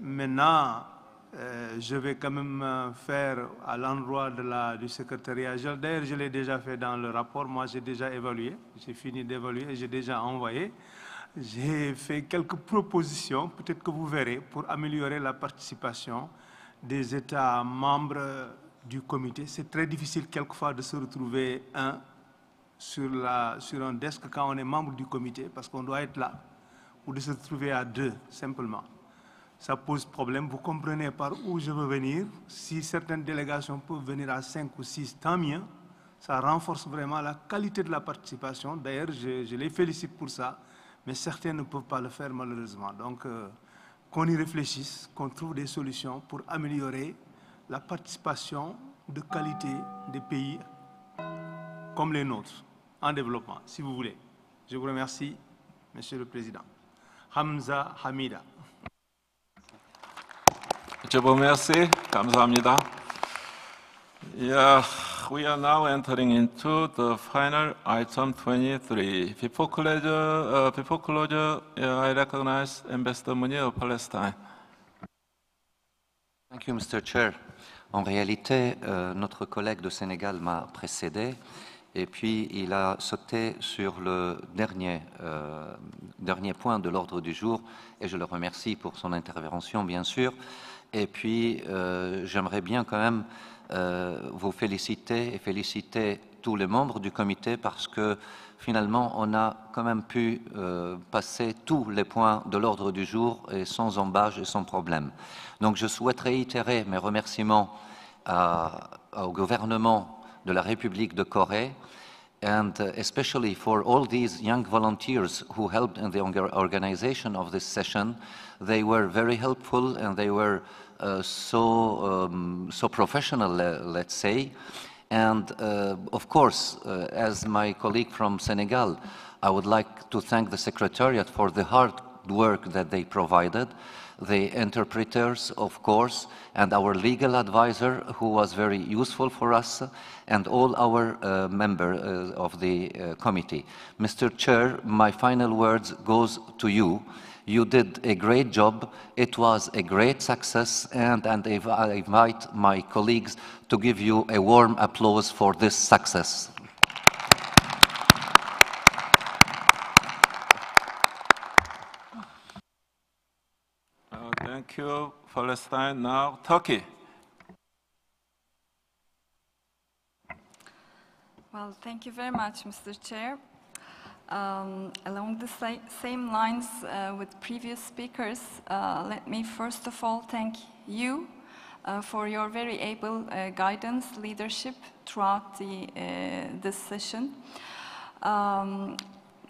Maintenant, je vais quand même faire à l'endroit du secrétariat. D'ailleurs, je l'ai déjà fait dans le rapport. Moi, j'ai déjà évalué. J'ai fini d'évaluer et j'ai déjà envoyé. J'ai fait quelques propositions, peut-être que vous verrez, pour améliorer la participation des États membres du comité. C'est très difficile quelquefois de se retrouver sur un desk quand on est membre du comité, parce qu'on doit être là, ou de se retrouver à 2, simplement. Ça pose problème. Vous comprenez par où je veux venir. Si certaines délégations peuvent venir à 5 ou 6, tant mieux. Ça renforce vraiment la qualité de la participation. D'ailleurs, je les félicite pour ça, mais certains ne peuvent pas le faire malheureusement. Donc, qu'on y réfléchisse, qu'on trouve des solutions pour améliorer la participation de qualité des pays comme les nôtres, en développement, si vous voulez. Je vous remercie, Monsieur le Président. Hamza Hamida. Je vous remercie. 감사합니다. Yeah, we are now entering into the final item 23. Before closure, I recognize Ambassador Munir of Palestine. Thank you, Mr. Chair. En réalité, notre collègue de Sénégal m'a précédé et puis il a sauté sur le dernier point de l'ordre du jour et je le remercie pour son intervention, bien sûr. Et puis, j'aimerais bien quand même vous féliciter et féliciter tous les membres du comité parce que finalement, on a quand même pu passer tous les points de l'ordre du jour et sans embâche et sans problème. Donc, je souhaite réitérer mes remerciements au gouvernement de la République de Corée and especially for all these young volunteers who helped in the organization of this session. They were very helpful and they were so professional, let's say. And of course, as my colleague from Senegal, I would like to thank the Secretariat for the hard work that they provided, the interpreters, of course, and our legal advisor, who was very useful for us, and all our members of the committee. Mr. Chair, my final words goes to you. You did a great job. It was a great success, and I invite my colleagues to give you a warm applause for this success. Thank you, Palestine. Now, Turkey. Well, thank you very much, Mr. Chair. Along the same lines with previous speakers, let me first of all thank you for your very able guidance, leadership throughout this session.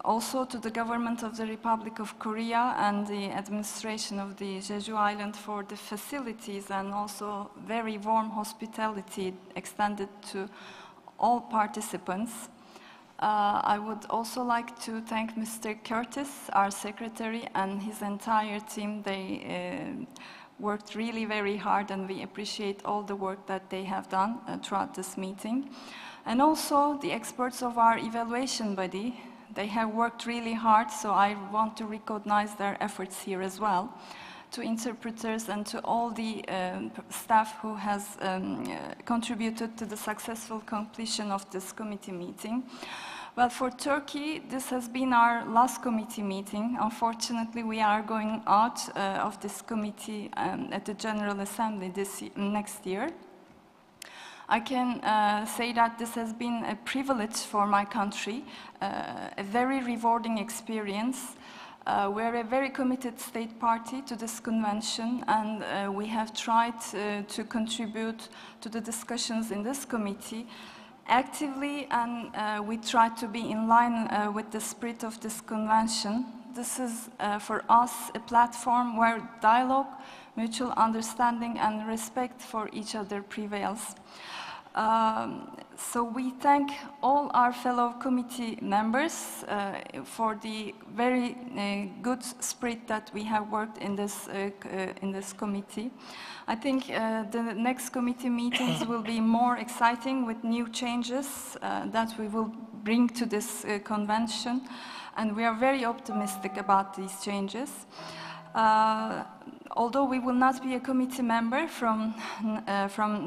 Also to the government of the Republic of Korea and the administration of the Jeju Island for the facilities and also very warm hospitality extended to all participants. I would also like to thank Mr. Curtis, our secretary, and his entire team. They worked really very hard, and we appreciate all the work that they have done throughout this meeting. And also the experts of our evaluation body. They have worked really hard, so I want to recognize their efforts here as well to interpreters, and to all the staff who has contributed to the successful completion of this committee meeting. Well, for Turkey, this has been our last committee meeting. Unfortunately, we are going out of this committee at the General Assembly next year. I can say that this has been a privilege for my country, a very rewarding experience. We're a very committed state party to this convention, and we have tried to contribute to the discussions in this committee actively, and we try to be in line with the spirit of this convention. This is, for us, a platform where dialogue, mutual understanding, and respect for each other prevails. So we thank all our fellow committee members for the very good spirit that we have worked in this committee. I think the next committee meetings will be more exciting with new changes that we will bring to this convention, and we are very optimistic about these changes. Although we will not be a committee member from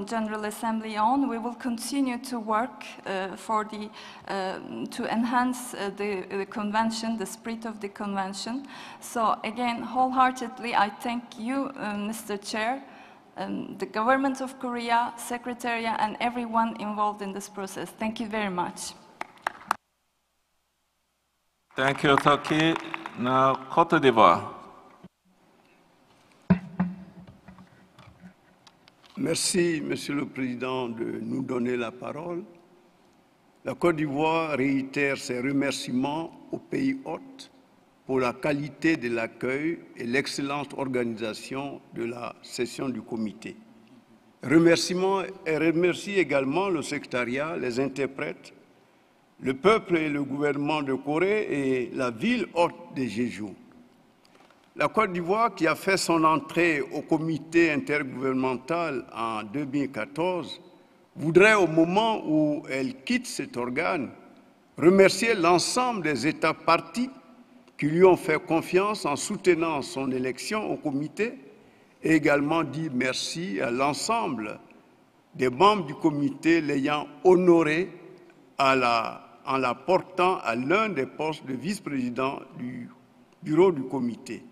General Assembly on, we will continue to work to enhance the convention, the spirit of the convention. So again, wholeheartedly, I thank you, Mr. Chair, the government of Korea, Secretariat, and everyone involved in this process. Thank you very much. Thank you, Turkey. Now, Côte d'Ivoire. Merci, Monsieur le Président, de nous donner la parole. La Côte d'Ivoire réitère ses remerciements au pays hôte pour la qualité de l'accueil et l'excellente organisation de la session du comité. Remercie également le secrétariat, les interprètes, le peuple et le gouvernement de Corée et la ville hôte de Jeju. La Côte d'Ivoire, qui a fait son entrée au comité intergouvernemental en 2014, voudrait, au moment où elle quitte cet organe, remercier l'ensemble des États parties qui lui ont fait confiance en soutenant son élection au comité, et également dire merci à l'ensemble des membres du comité l'ayant honoré en la portant à l'un des postes de vice-président du bureau du comité.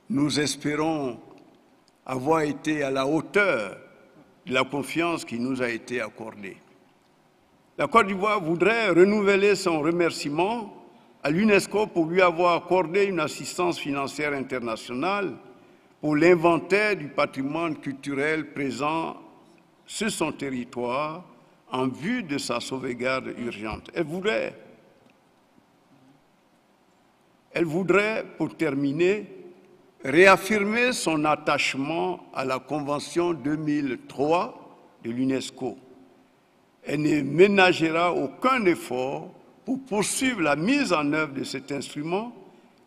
Nous espérons avoir été à la hauteur de la confiance qui nous a été accordée. La Côte d'Ivoire voudrait renouveler son remerciement à l'UNESCO pour lui avoir accordé une assistance financière internationale pour l'inventaire du patrimoine culturel présent sur son territoire en vue de sa sauvegarde urgente. Elle voudrait, pour terminer, réaffirmer son attachement à la Convention 2003 de l'UNESCO. Elle ne ménagera aucun effort pour poursuivre la mise en œuvre de cet instrument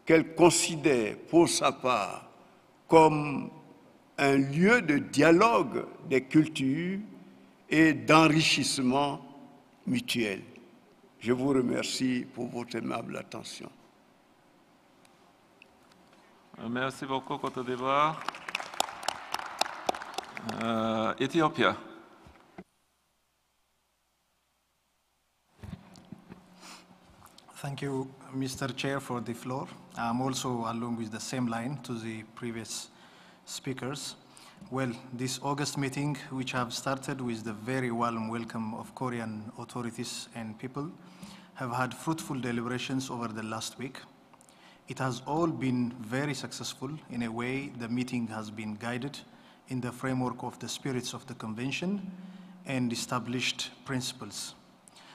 qu'elle considère pour sa part comme un lieu de dialogue des cultures et d'enrichissement mutuel. Je vous remercie pour votre aimable attention. Merci beaucoup, Côte d'Ivoire. Ethiopia. Thank you, Mr. Chair, for the floor. I'm also along with the same line to the previous speakers. Well, this August meeting, which have started with the very warm welcome of Korean authorities and people, have had fruitful deliberations over the last week. It has all been very successful. In a way, the meeting has been guided in the framework of the spirits of the convention and established principles.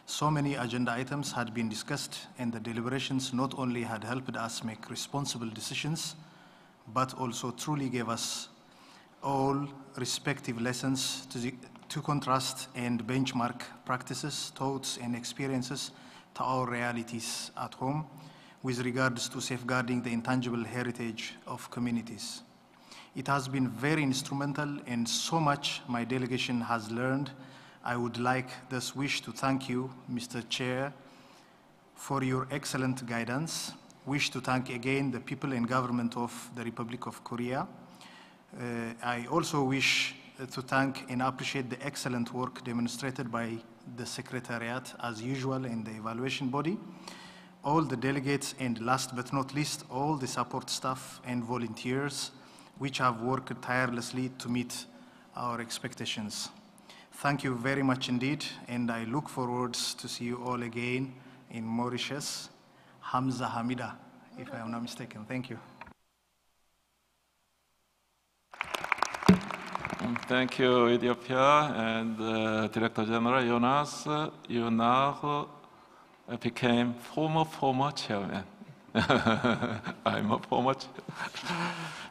So many agenda items had been discussed, and the deliberations not only had helped us make responsible decisions, but also truly gave us all respective lessons to contrast and benchmark practices, thoughts, and experiences to our realities at home with regards to safeguarding the intangible heritage of communities. It has been very instrumental, and so much my delegation has learned. I would like this wish to thank you, Mr. Chair, for your excellent guidance. Wish to thank again the people and government of the Republic of Korea I also wish to thank and appreciate the excellent work demonstrated by the Secretariat, as usual, in the evaluation body, all the delegates, and last but not least, all the support staff and volunteers which have worked tirelessly to meet our expectations. Thank you very much indeed, and I look forward to see you all again in Mauritius. Hamza Hamida, if I am not mistaken. Thank you. Thank you, Ethiopia, and Director General Jonas. You now became former chairman. I'm a former chairman.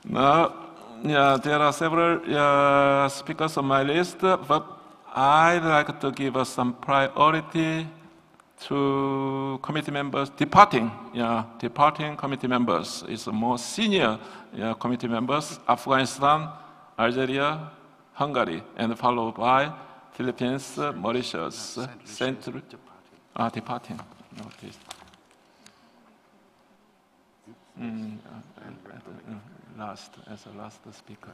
Now, there are several speakers on my list, but I'd like to give us some priority to committee members departing. Departing committee members is more senior committee members: Afghanistan, Algeria, Hungary, and followed by Philippines, Mauritius, departing. Notice. As a last speaker.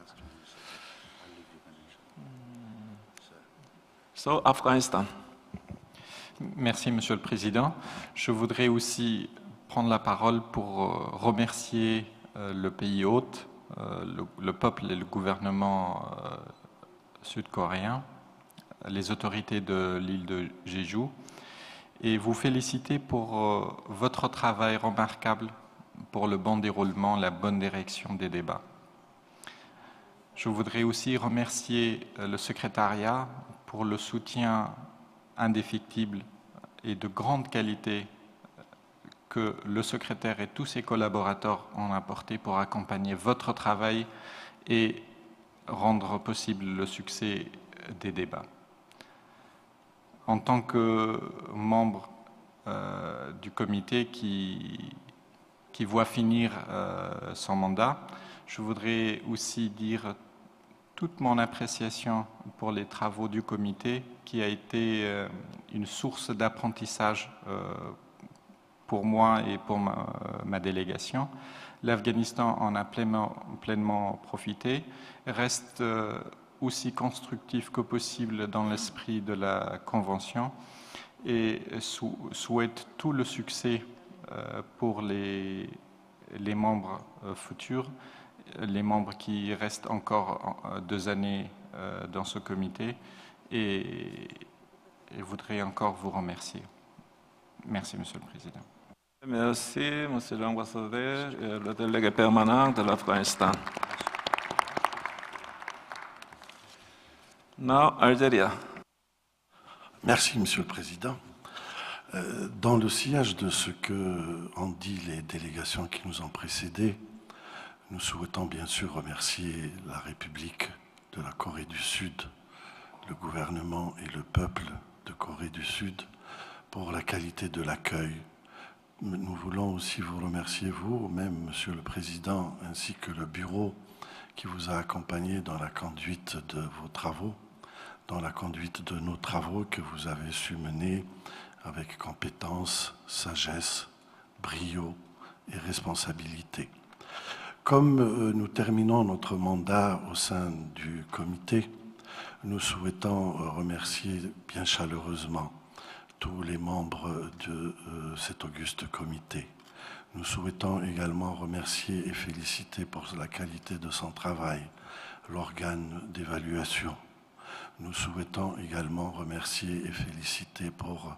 So, Afghanistan. Merci, Monsieur le Président. Je voudrais aussi prendre la parole pour remercier le pays hôte, le peuple et le gouvernement sud-coréen, les autorités de l'île de Jeju, et vous féliciter pour votre travail remarquable pour le bon déroulement, la bonne direction des débats. Je voudrais aussi remercier le secrétariat pour le soutien indéfectible et de grande qualité que le secrétaire et tous ses collaborateurs ont apporté pour accompagner votre travail et rendre possible le succès des débats. En tant que membre du comité qui voit finir son mandat, je voudrais aussi dire toute mon appréciation pour les travaux du comité, qui a été une source d'apprentissage pour moi et pour ma délégation. L'Afghanistan en a pleinement profité, reste aussi constructif que possible dans l'esprit de la Convention et souhaite tout le succès pour les membres futurs, les membres qui restent encore 2 années dans ce comité, et voudrais encore vous remercier. Merci, Monsieur le Président. Merci, Monsieur l'ambassadeur, le délégué permanent de l'Afghanistan. Now, Algeria. Merci, Monsieur le Président. Dans le sillage de ce qu'ont dit les délégations qui nous ont précédés, nous souhaitons bien sûr remercier la République de la Corée du Sud, le gouvernement et le peuple de Corée du Sud pour la qualité de l'accueil. Nous voulons aussi vous remercier, vous-même, Monsieur le Président, ainsi que le bureau qui vous a accompagné dans la conduite de vos travaux, dans la conduite de nos travaux que vous avez su mener avec compétence, sagesse, brio et responsabilité. Comme nous terminons notre mandat au sein du comité, nous souhaitons remercier bien chaleureusement tous les membres de cet auguste comité. Nous souhaitons également remercier et féliciter pour la qualité de son travail l'organe d'évaluation. Nous souhaitons également remercier et féliciter pour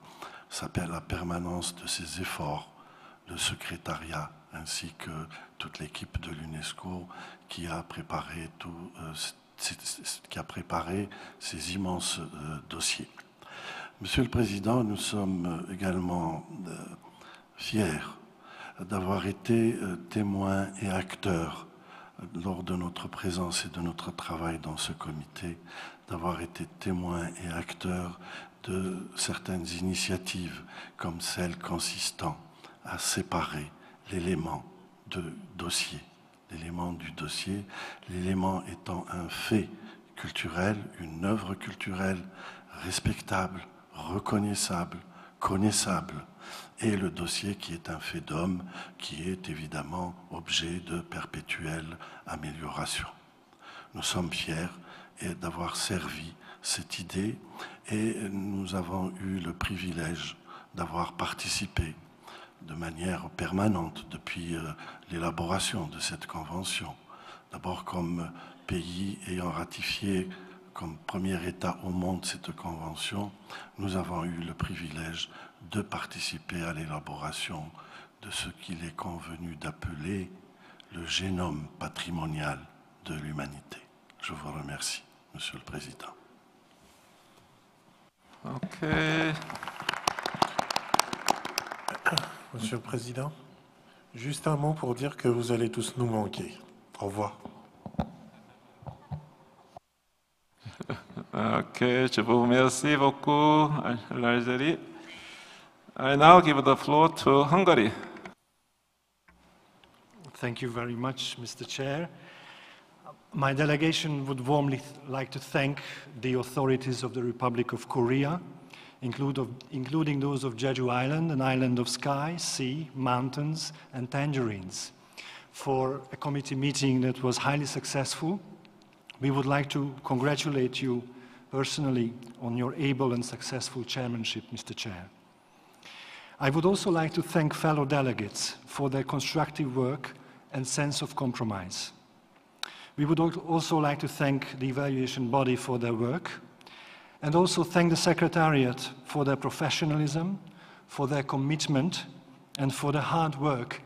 la permanence de ses efforts le secrétariat ainsi que toute l'équipe de l'UNESCO qui a préparé ces immenses dossiers. Monsieur le Président, nous sommes également fiers d'avoir été témoins et acteurs lors de notre présence et de notre travail dans ce comité, d'avoir été témoins et acteurs de certaines initiatives comme celle consistant à séparer l'élément du dossier, l'élément étant un fait culturel, une œuvre culturelle respectable, reconnaissable, connaissable, et le dossier qui est un fait d'homme, qui est évidemment objet de perpétuelle amélioration. nous sommes fiers d'avoir servi cette idée et nous avons eu le privilège d'avoir participé de manière permanente depuis l'élaboration de cette convention. D'abord comme pays ayant ratifié comme premier État au monde cette convention, nous avons eu le privilège de participer à l'élaboration de ce qu'il est convenu d'appeler le génome patrimonial de l'humanité. Je vous remercie, Monsieur le Président. OK. Monsieur le Président, juste un mot pour dire que vous allez tous nous manquer. Au revoir. OK, je vous remercie beaucoup, l'Algérie. I now give the floor to Hungary. Thank you very much, Mr. Chair. My delegation would warmly like to thank the authorities of the Republic of Korea, including those of Jeju Island, an island of sky, sea, mountains, and tangerines, for a committee meeting that was highly successful. We would like to congratulate you personally on your able and successful chairmanship, Mr. Chair. I would also like to thank fellow delegates for their constructive work and sense of compromise. We would also like to thank the evaluation body for their work, and also thank the Secretariat for their professionalism, for their commitment, and for the hard work,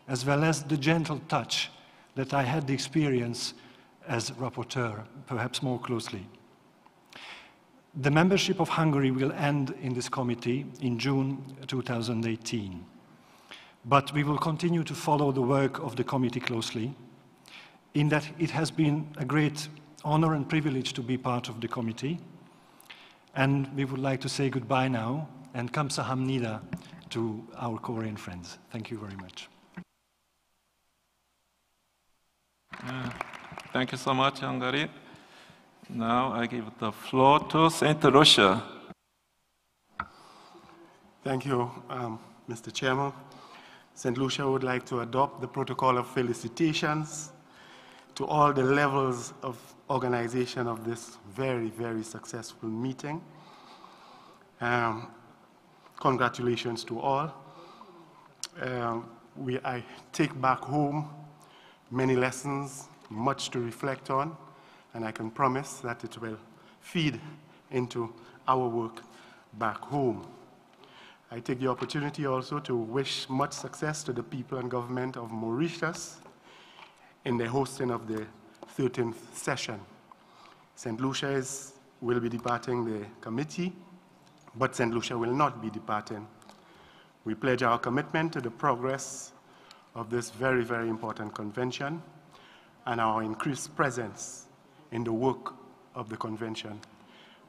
as well as the gentle touch that I had the experience as rapporteur, perhaps more closely. The membership of Hungary will end in this committee in June 2018. But we will continue to follow the work of the committee closely, in that it has been a great honor and privilege to be part of the committee. And we would like to say goodbye now and kamsahamnida to our Korean friends. Thank you very much. Thank you so much, Hungary. Now I give the floor to St. Lucia. Thank you, Mr. Chairman. St. Lucia would like to adopt the protocol of felicitations to all the levels of organization of this very, very successful meeting. Congratulations to all. I take back home many lessons, much to reflect on, and I can promise that it will feed into our work back home. I take the opportunity also to wish much success to the people and government of Mauritius in the hosting of the 13th session. St. Lucia will be departing the committee, but St. Lucia will not be departing. We pledge our commitment to the progress of this very, very important convention and our increased presence in the work of the convention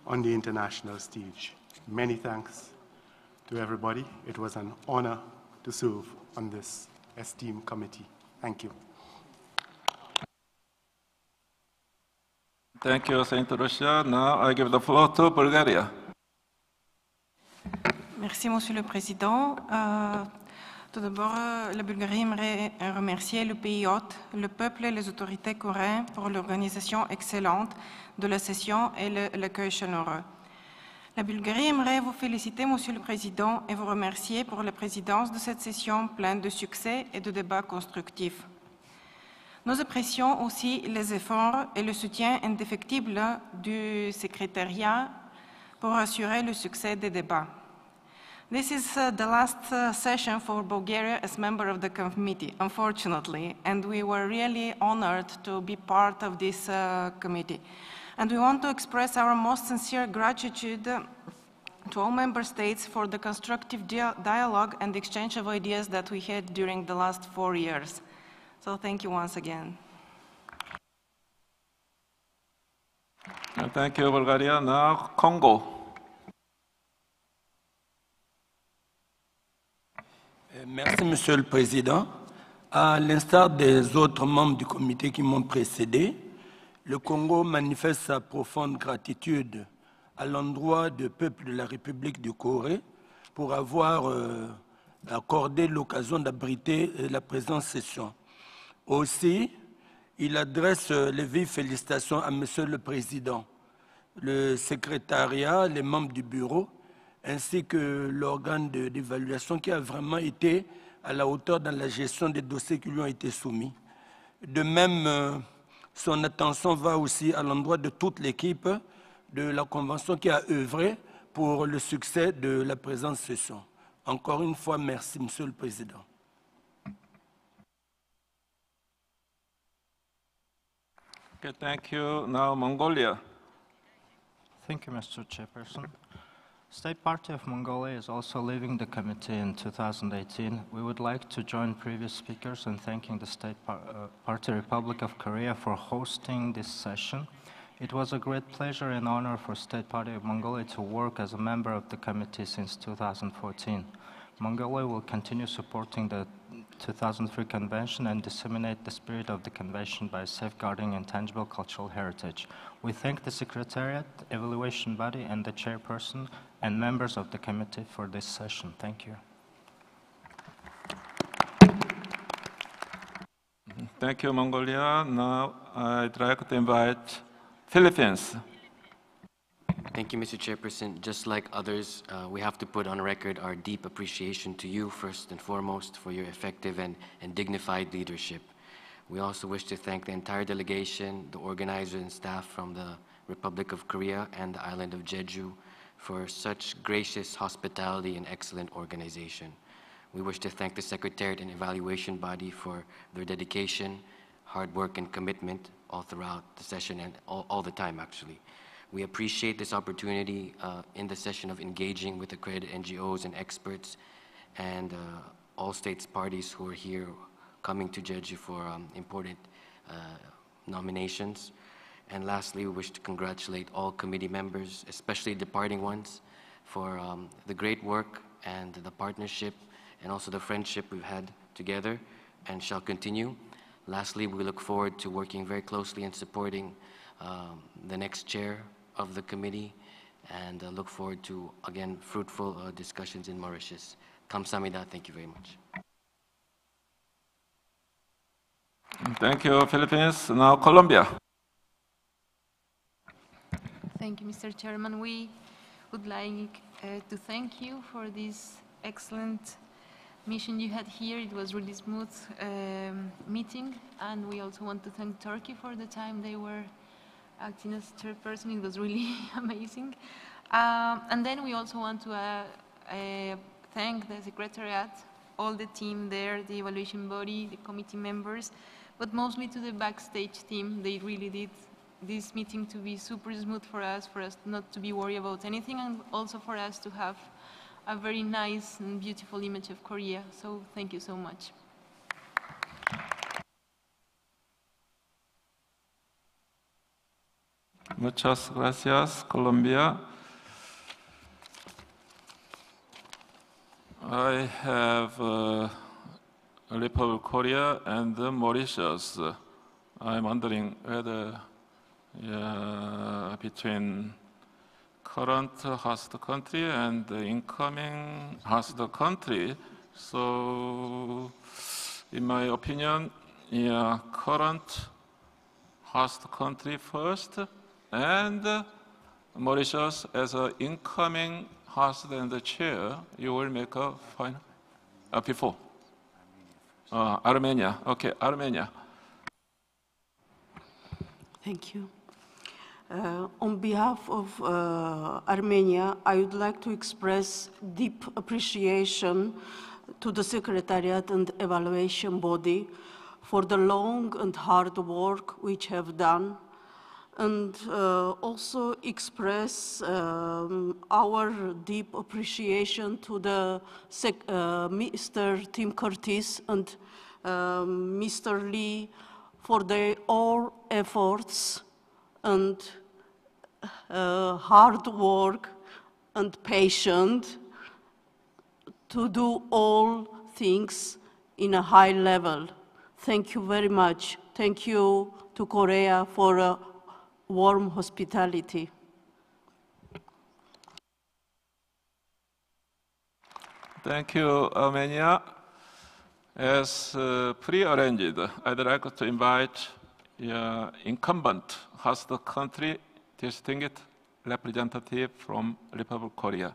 on the international stage. Many thanks to everybody. It was an honor to serve on this esteemed committee. Thank you. Thank you, St. Lucia. Now I give the floor to Bulgaria. Merci, Monsieur le Président. Tout d'abord, la Bulgarie aimerait remercier le pays hôte, le peuple et les autorités coréennes pour l'organisation excellente de la session et l'accueil chaleureux. La Bulgarie aimerait vous féliciter, Monsieur le Président, et vous remercier pour la présidence de cette session pleine de succès et de débats constructifs. Nous apprécions aussi les efforts et le soutien indéfectible du secrétariat pour assurer le succès des débats. This is the last session for Bulgaria as member of the committee, unfortunately, and we were really honored to be part of this committee. And we want to express our most sincere gratitude to all member states for the constructive dialogue and exchange of ideas that we had during the last 4 years. So thank you once again. Thank you, Bulgaria. Now, Congo. Merci, Monsieur le Président. À l'instar des autres membres du comité qui m'ont précédé, le Congo manifeste sa profonde gratitude à l'endroit du peuple de la République de Corée pour avoir accordé l'occasion d'abriter la présente session. Aussi, il adresse les vives félicitations à Monsieur le Président, le secrétariat, les membres du bureau, ainsi que l'organe d'évaluation qui a vraiment été à la hauteur dans la gestion des dossiers qui lui ont été soumis. De même, son attention va aussi à l'endroit de toute l'équipe de la Convention qui a œuvré pour le succès de la présente session. Encore une fois, merci, Monsieur le Président. Okay, thank you. Now, Mongolia. Thank you, Mr. Chairperson. State Party of Mongolia is also leaving the committee in 2018. We would like to join previous speakers in thanking the State Party Republic of Korea for hosting this session. It was a great pleasure and honor for State Party of Mongolia to work as a member of the committee since 2014. Mongolia will continue supporting the 2003 Convention and disseminate the spirit of the Convention by safeguarding intangible cultural heritage. We thank the Secretariat, Evaluation Body, and the Chairperson and members of the committee for this session. Thank you. Thank you, Mongolia. Now I'd like to invite Philippines. Thank you, Mr. Chairperson. Just like others, we have to put on record our deep appreciation to you, first and foremost, for your effective and dignified leadership. We also wish to thank the entire delegation, the organizers and staff from the Republic of Korea and the island of Jeju for such gracious hospitality and excellent organization. We wish to thank the Secretariat and Evaluation Body for their dedication, hard work, and commitment all throughout the session and all the time, actually. We appreciate this opportunity in the session of engaging with accredited NGOs and experts and all states parties who are here coming to Jeju for important nominations. And lastly, we wish to congratulate all committee members, especially departing ones, for the great work and the partnership and also the friendship we've had together and shall continue. Lastly, we look forward to working very closely and supporting the next chair of the committee and look forward to, again, fruitful discussions in Mauritius. Kamsahamnida. Thank you very much. Thank you, Philippines. Now, Colombia. Thank you, Mr. Chairman. We would like to thank you for this excellent mission you had here. It was really smooth meeting, and we also want to thank Turkey for the time they were acting as chairperson. It was really amazing. And then we also want to thank the Secretariat, all the team there, the evaluation body, the committee members, but mostly to the backstage team. They really did this meeting to be super smooth for us not to be worried about anything, and also for us to have a very nice and beautiful image of Korea. So thank you so much. Muchas gracias, Colombia. I have Republic of Korea and Mauritius. I'm wondering whether between current host country and the incoming host country. So, in my opinion, current host country first, and Mauritius as an incoming host and the chair, you will make a final before. Armenia. Okay, Armenia. Thank you. On behalf of Armenia, I would like to express deep appreciation to the Secretariat and Evaluation Body for the long and hard work which have done, and also express our deep appreciation to the Mr. Tim Curtis and Mr. Lee for their all efforts and hard work and patience to do all things in a high level. Thank you very much. Thank you to Korea for warm hospitality. Thank you, Armenia. As pre-arranged, I'd like to invite incumbent host country, distinguished representative from Republic of Korea.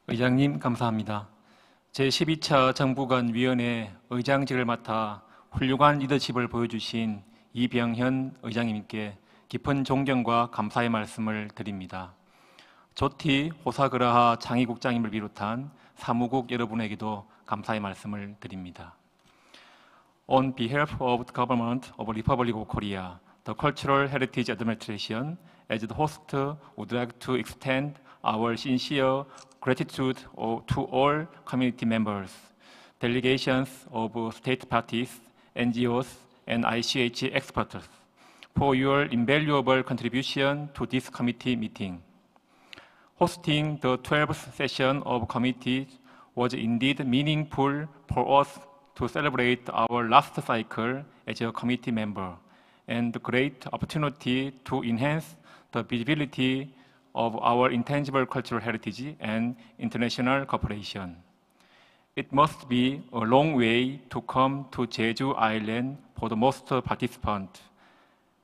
의장님 감사합니다. 제12차 정부간 위원회 의장직을 맡아 훌륭한 리더십을 보여주신 이병현 의장님께 깊은 존경과 감사의 말씀을 드립니다. 조티 호사그라하 장의국장님을 비롯한 사무국 여러분에게도 감사의 말씀을 드립니다. On behalf of the government of the Republic of Korea, the Cultural Heritage Administration, as the host, would like to extend our sincere gratitude to all community members, delegations of state parties, NGOs, and ICH experts for your invaluable contribution to this committee meeting. Hosting the 12th session of committee was indeed meaningful for us to celebrate our last cycle as a committee member, and a great opportunity to enhance the visibility of our intangible cultural heritage and international cooperation. It must be a long way to come to Jeju Island for the most participants,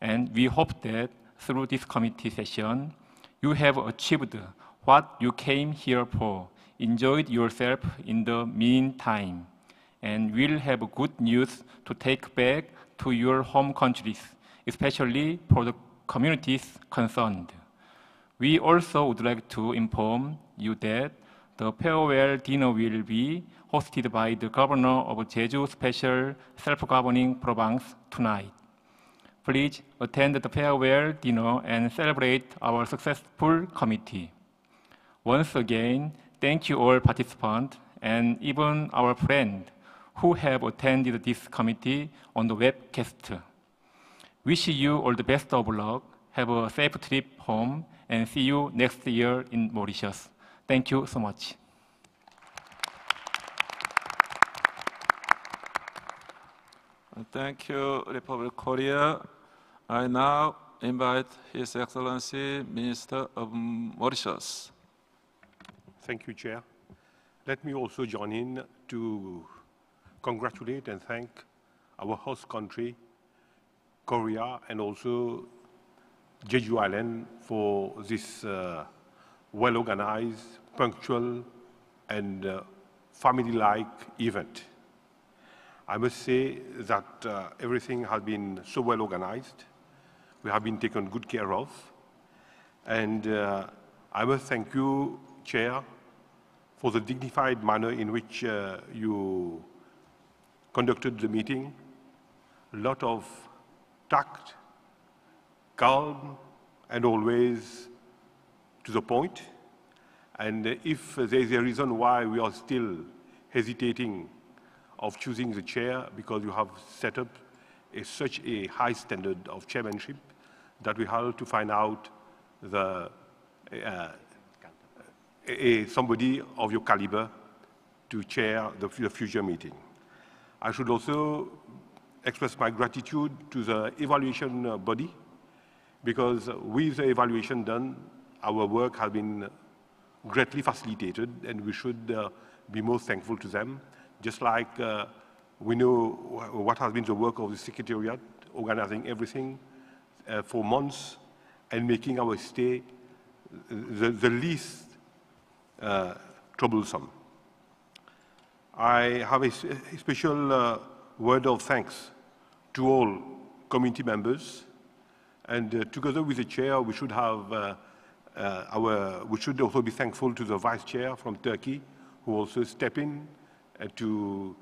and we hope that through this committee session, you have achieved what you came here for, enjoyed yourself in the meantime, and will have good news to take back to your home countries, especially for the communities concerned. We also would like to inform you that the farewell dinner will be hosted by the Governor of Jeju Special Self-Governing Province tonight. Please attend the farewell dinner and celebrate our successful committee. Once again, thank you all participants and even our friends who have attended this committee on the webcast. Wish you all the best of luck, have a safe trip home, and see you next year in Mauritius. Thank you so much. Thank you, Republic of Korea. I now invite His Excellency, Minister of Mauritius. Thank you, Chair. Let me also join in to congratulate and thank our host country, Korea, and also Jeju Island for this well-organized, punctual, and family-like event. I must say that everything has been so well organized. We have been taken good care of. And I must thank you, Chair, for the dignified manner in which you conducted the meeting. A lot of tact, calm, and always to the point. And if there is a reason why we are still hesitating of choosing the chair, because you have set up such a high standard of chairmanship that we have to find out somebody of your caliber to chair the future meeting. I should also express my gratitude to the evaluation body, because with the evaluation done, our work has been greatly facilitated, and we should be most thankful to them. Just like we know what has been the work of the Secretariat, organizing everything for months and making our stay the least troublesome. I have a special word of thanks to all committee members, and together with the chair, we should have we should also be thankful to the vice chair from Turkey, who also step in to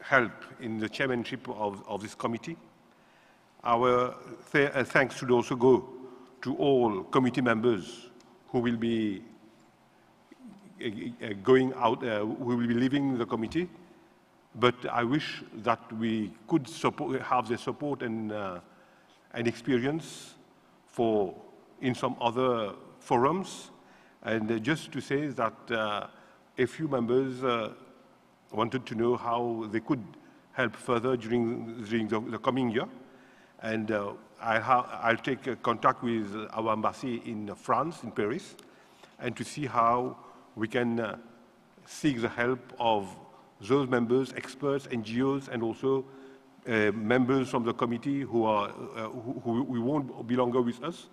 help in the chairmanship of this committee. Our thanks should also go to all committee members who will be going out, who will be leaving the committee. But I wish that we could have the support and experience in some other forums. And just to say that a few members wanted to know how they could help further during the coming year. And I'll take contact with our embassy in France, in Paris, and to see how we can seek the help of those members, experts, NGOs, and also members from the committee who won't be longer with us,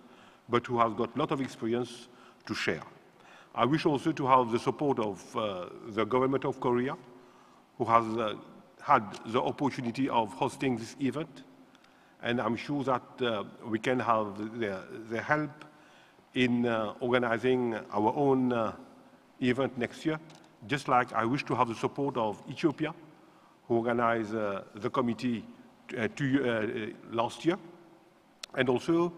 but who have got a lot of experience to share. I wish also to have the support of the government of Korea, who has had the opportunity of hosting this event, and I'm sure that we can have their help in organizing our own event next year, just like I wish to have the support of Ethiopia, who organized the committee last year. And also,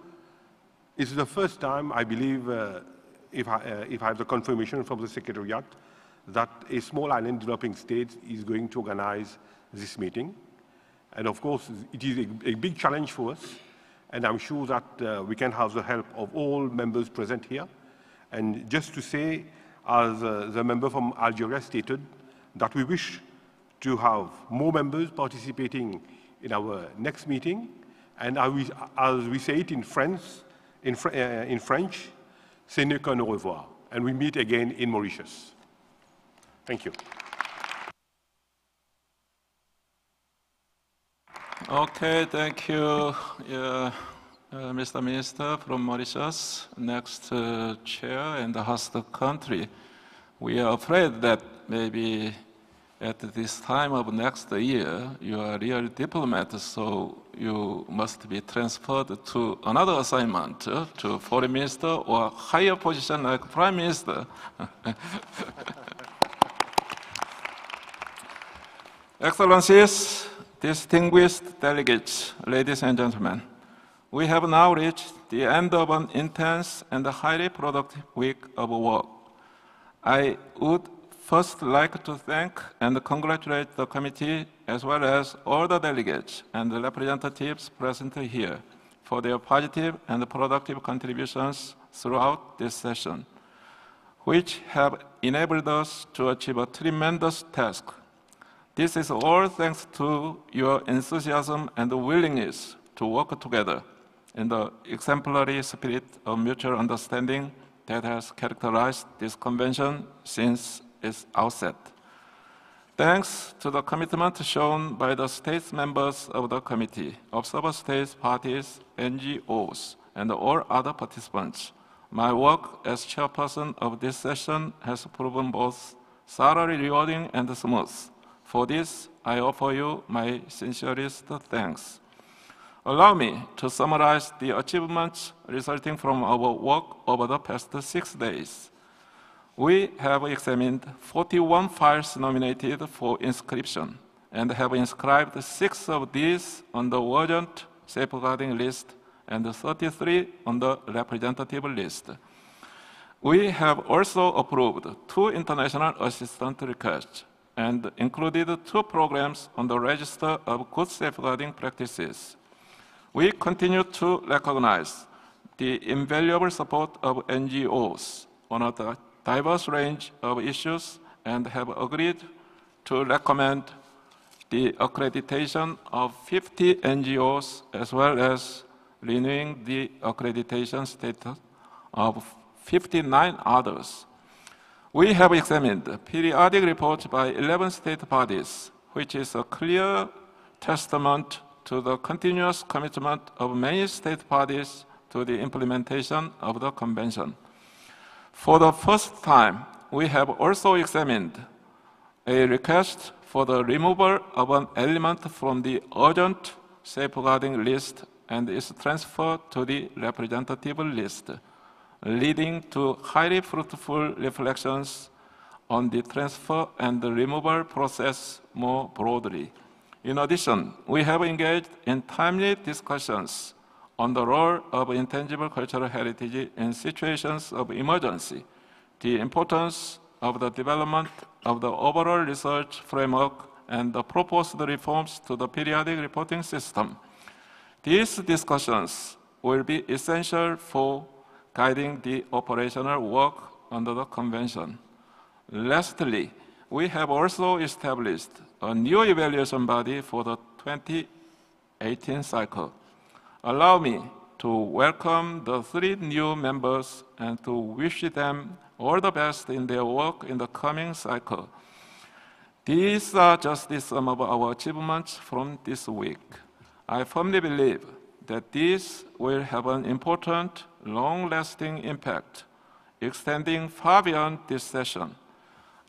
it's the first time, I believe, if I have the confirmation from the Secretariat, that a small island developing state is going to organize this meeting. And of course, it is a big challenge for us, and I'm sure that we can have the help of all members present here. And just to say, as the member from Algeria stated, that we wish to have more members participating in our next meeting, and as we say it in French, ce n'est qu'un au revoir, and we meet again in Mauritius. Thank you. Okay, thank you, Mr. Minister from Mauritius. Next chair and the host country. We are afraid that maybe at this time of next year, you are a real diplomat, so you must be transferred to another assignment, to foreign minister or higher position like prime minister. Excellencies, distinguished delegates, ladies and gentlemen, we have now reached the end of an intense and highly productive week of work. I would first like to thank and congratulate the committee as well as all the delegates and the representatives present here for their positive and productive contributions throughout this session, which have enabled us to achieve a tremendous task. This is all thanks to your enthusiasm and willingness to work together in the exemplary spirit of mutual understanding that has characterized this convention since its outset. Thanks to the commitment shown by the states members of the committee, observer states, parties, NGOs, and all other participants, my work as chairperson of this session has proven both thoroughly rewarding and smooth. For this, I offer you my sincerest thanks. Allow me to summarize the achievements resulting from our work over the past 6 days. We have examined 41 files nominated for inscription and have inscribed 6 of these on the urgent safeguarding list and 33 on the representative list. We have also approved 2 international assistance requests and included 2 programs on the register of good safeguarding practices. We continue to recognize the invaluable support of NGOs on a diverse range of issues and have agreed to recommend the accreditation of 50 NGOs as well as renewing the accreditation status of 59 others. We have examined periodic reports by 11 state parties, which is a clear testament to the continuous commitment of many state parties to the implementation of the convention. For the first time, we have also examined a request for the removal of an element from the urgent safeguarding list and its transfer to the representative list, leading to highly fruitful reflections on the transfer and the removal process more broadly. In addition, we have engaged in timely discussions on the role of intangible cultural heritage in situations of emergency, the importance of the development of the overall research framework, and the proposed reforms to the periodic reporting system. These discussions will be essential for guiding the operational work under the convention. Lastly, we have also established a new evaluation body for the 2018 cycle. Allow me to welcome the 3 new members and to wish them all the best in their work in the coming cycle. These are just some of our achievements from this week. I firmly believe that these will have an important, long-lasting impact, extending far beyond this session.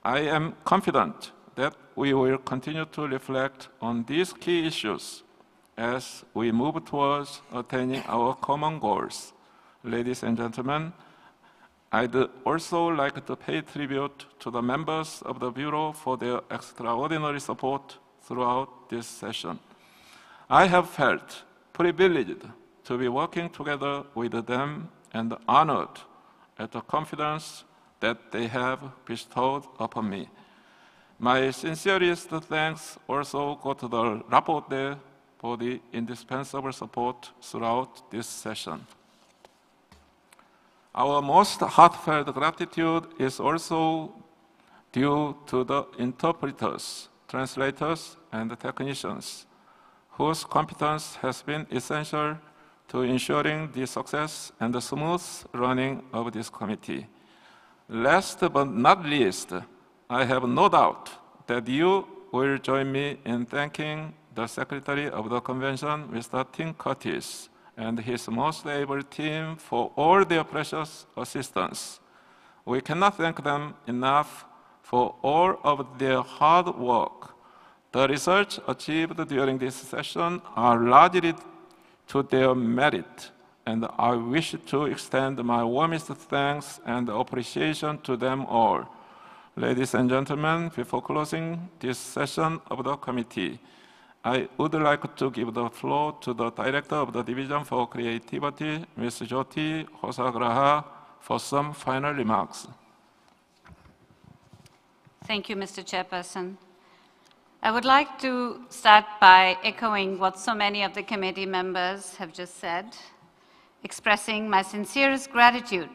I am confident that we will continue to reflect on these key issues as we move towards attaining our common goals. Ladies and gentlemen, I'd also like to pay tribute to the members of the Bureau for their extraordinary support throughout this session. I have felt privileged to be working together with them and honored at the confidence that they have bestowed upon me. My sincerest thanks also go to the rapporteur for the indispensable support throughout this session. Our most heartfelt gratitude is also due to the interpreters, translators, and technicians, whose competence has been essential to ensuring the success and the smooth running of this committee. Last but not least, I have no doubt that you will join me in thanking the Secretary of the Convention, Mr. Tim Curtis, and his most able team for all their precious assistance. We cannot thank them enough for all of their hard work. The results achieved during this session are largely to their merit, and I wish to extend my warmest thanks and appreciation to them all. Ladies and gentlemen, before closing this session of the committee, I would like to give the floor to the Director of the Division for Creativity, Ms. Jyoti Hosagraha, for some final remarks. Thank you, Mr. Chairperson. I would like to start by echoing what so many of the committee members have just said, expressing my sincerest gratitude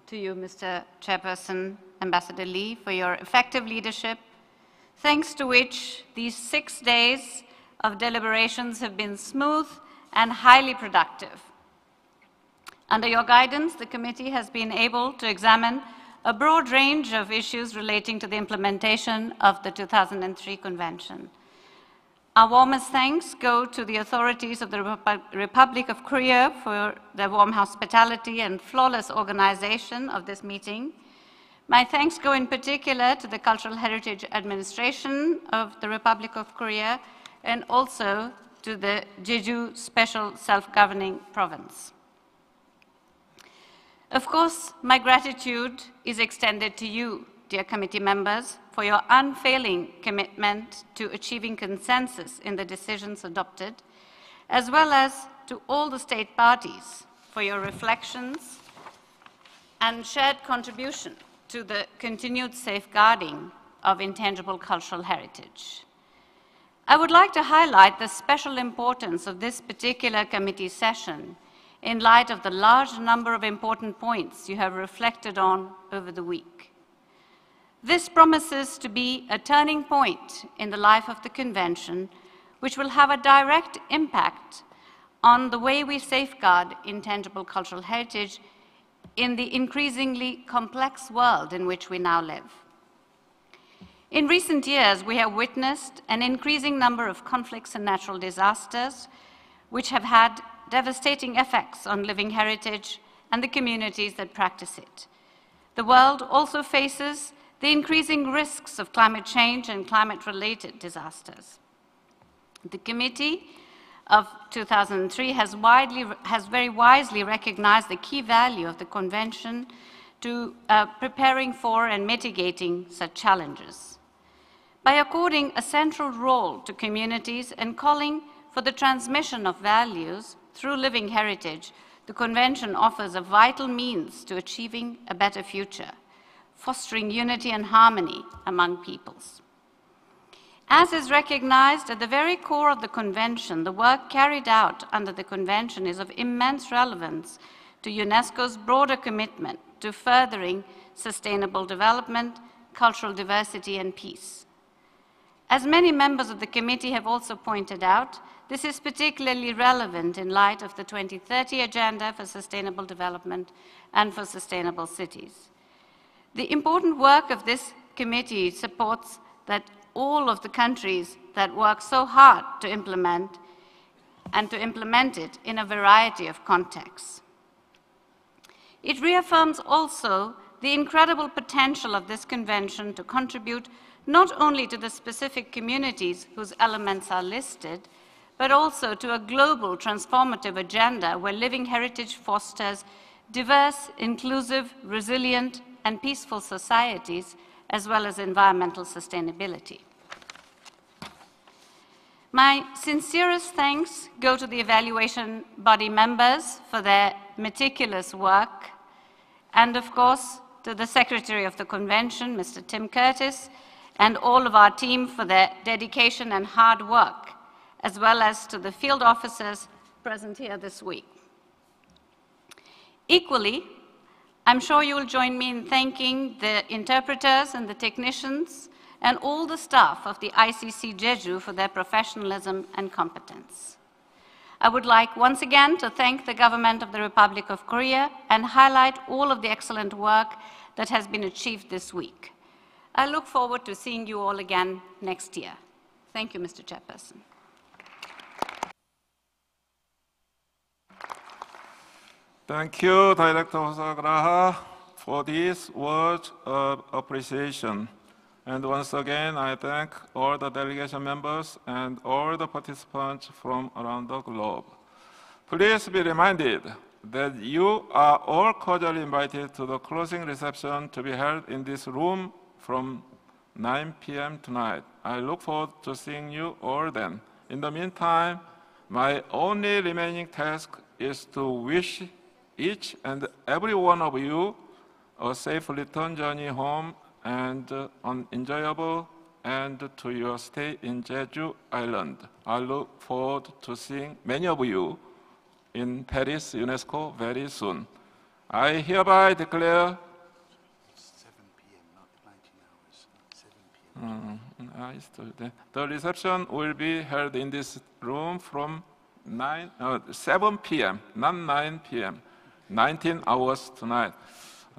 to you, Mr. Chairperson, Ambassador Lee, for your effective leadership, thanks to which these 6 days of deliberations have been smooth and highly productive. Under your guidance, the committee has been able to examine a broad range of issues relating to the implementation of the 2003 Convention. Our warmest thanks go to the authorities of the Republic of Korea for their warm hospitality and flawless organization of this meeting. My thanks go in particular to the Cultural Heritage Administration of the Republic of Korea and also to the Jeju Special Self-Governing Province. Of course, my gratitude is extended to you, dear committee members, for your unfailing commitment to achieving consensus in the decisions adopted, as well as to all the state parties for your reflections and shared contribution to the continued safeguarding of intangible cultural heritage. I would like to highlight the special importance of this particular committee session in light of the large number of important points you have reflected on over the week. This promises to be a turning point in the life of the Convention, which will have a direct impact on the way we safeguard intangible cultural heritage in the increasingly complex world in which we now live. In recent years, we have witnessed an increasing number of conflicts and natural disasters, which have had devastating effects on living heritage and the communities that practice it. The world also faces the increasing risks of climate change and climate-related disasters. The Committee of 2003 has very wisely recognized the key value of the Convention to preparing for and mitigating such challenges. By according a central role to communities and calling for the transmission of values through living heritage, the Convention offers a vital means to achieving a better future, fostering unity and harmony among peoples. As is recognized at the very core of the Convention, the work carried out under the Convention is of immense relevance to UNESCO's broader commitment to furthering sustainable development, cultural diversity, and peace. As many members of the committee have also pointed out, this is particularly relevant in light of the 2030 Agenda for Sustainable Development and for Sustainable Cities. The important work of this committee supports that all of the countries that work so hard to implement and to implement it in a variety of contexts. It reaffirms also the incredible potential of this convention to contribute not only to the specific communities whose elements are listed, but also to a global transformative agenda where living heritage fosters diverse, inclusive, resilient, and peaceful societies, as well as environmental sustainability. My sincerest thanks go to the evaluation body members for their meticulous work, and of course, to the Secretary of the Convention, Mr. Tim Curtis, and all of our team for their dedication and hard work, as well as to the field officers present here this week. Equally, I'm sure you will join me in thanking the interpreters and the technicians and all the staff of the ICC Jeju for their professionalism and competence. I would like once again to thank the government of the Republic of Korea and highlight all of the excellent work that has been achieved this week. I look forward to seeing you all again next year. Thank you, Mr. Chairperson. Thank you, Director Hosagraha, for these words of appreciation. And once again, I thank all the delegation members and all the participants from around the globe. Please be reminded that you are all cordially invited to the closing reception to be held in this room from 9 p.m. tonight. I look forward to seeing you all then. In the meantime, my only remaining task is to wish each and every one of you a safe return journey home and an enjoyable end to your stay in Jeju Island. I look forward to seeing many of you in Paris, UNESCO very soon. I hereby declare 7 p.m., not 19 hours. 7 p.m. The reception will be held in this room from 7 p.m., not 9 p.m., 19 hours tonight.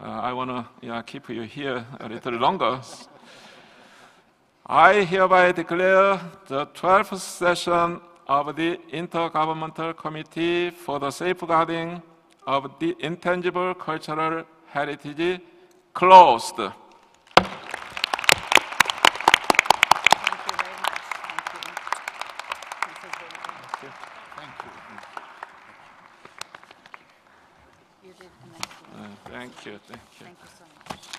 I want to keep you here a little longer. I hereby declare the 12th session of the Intergovernmental Committee for the Safeguarding of the Intangible Cultural Heritage closed. Thank you. Thank you so much.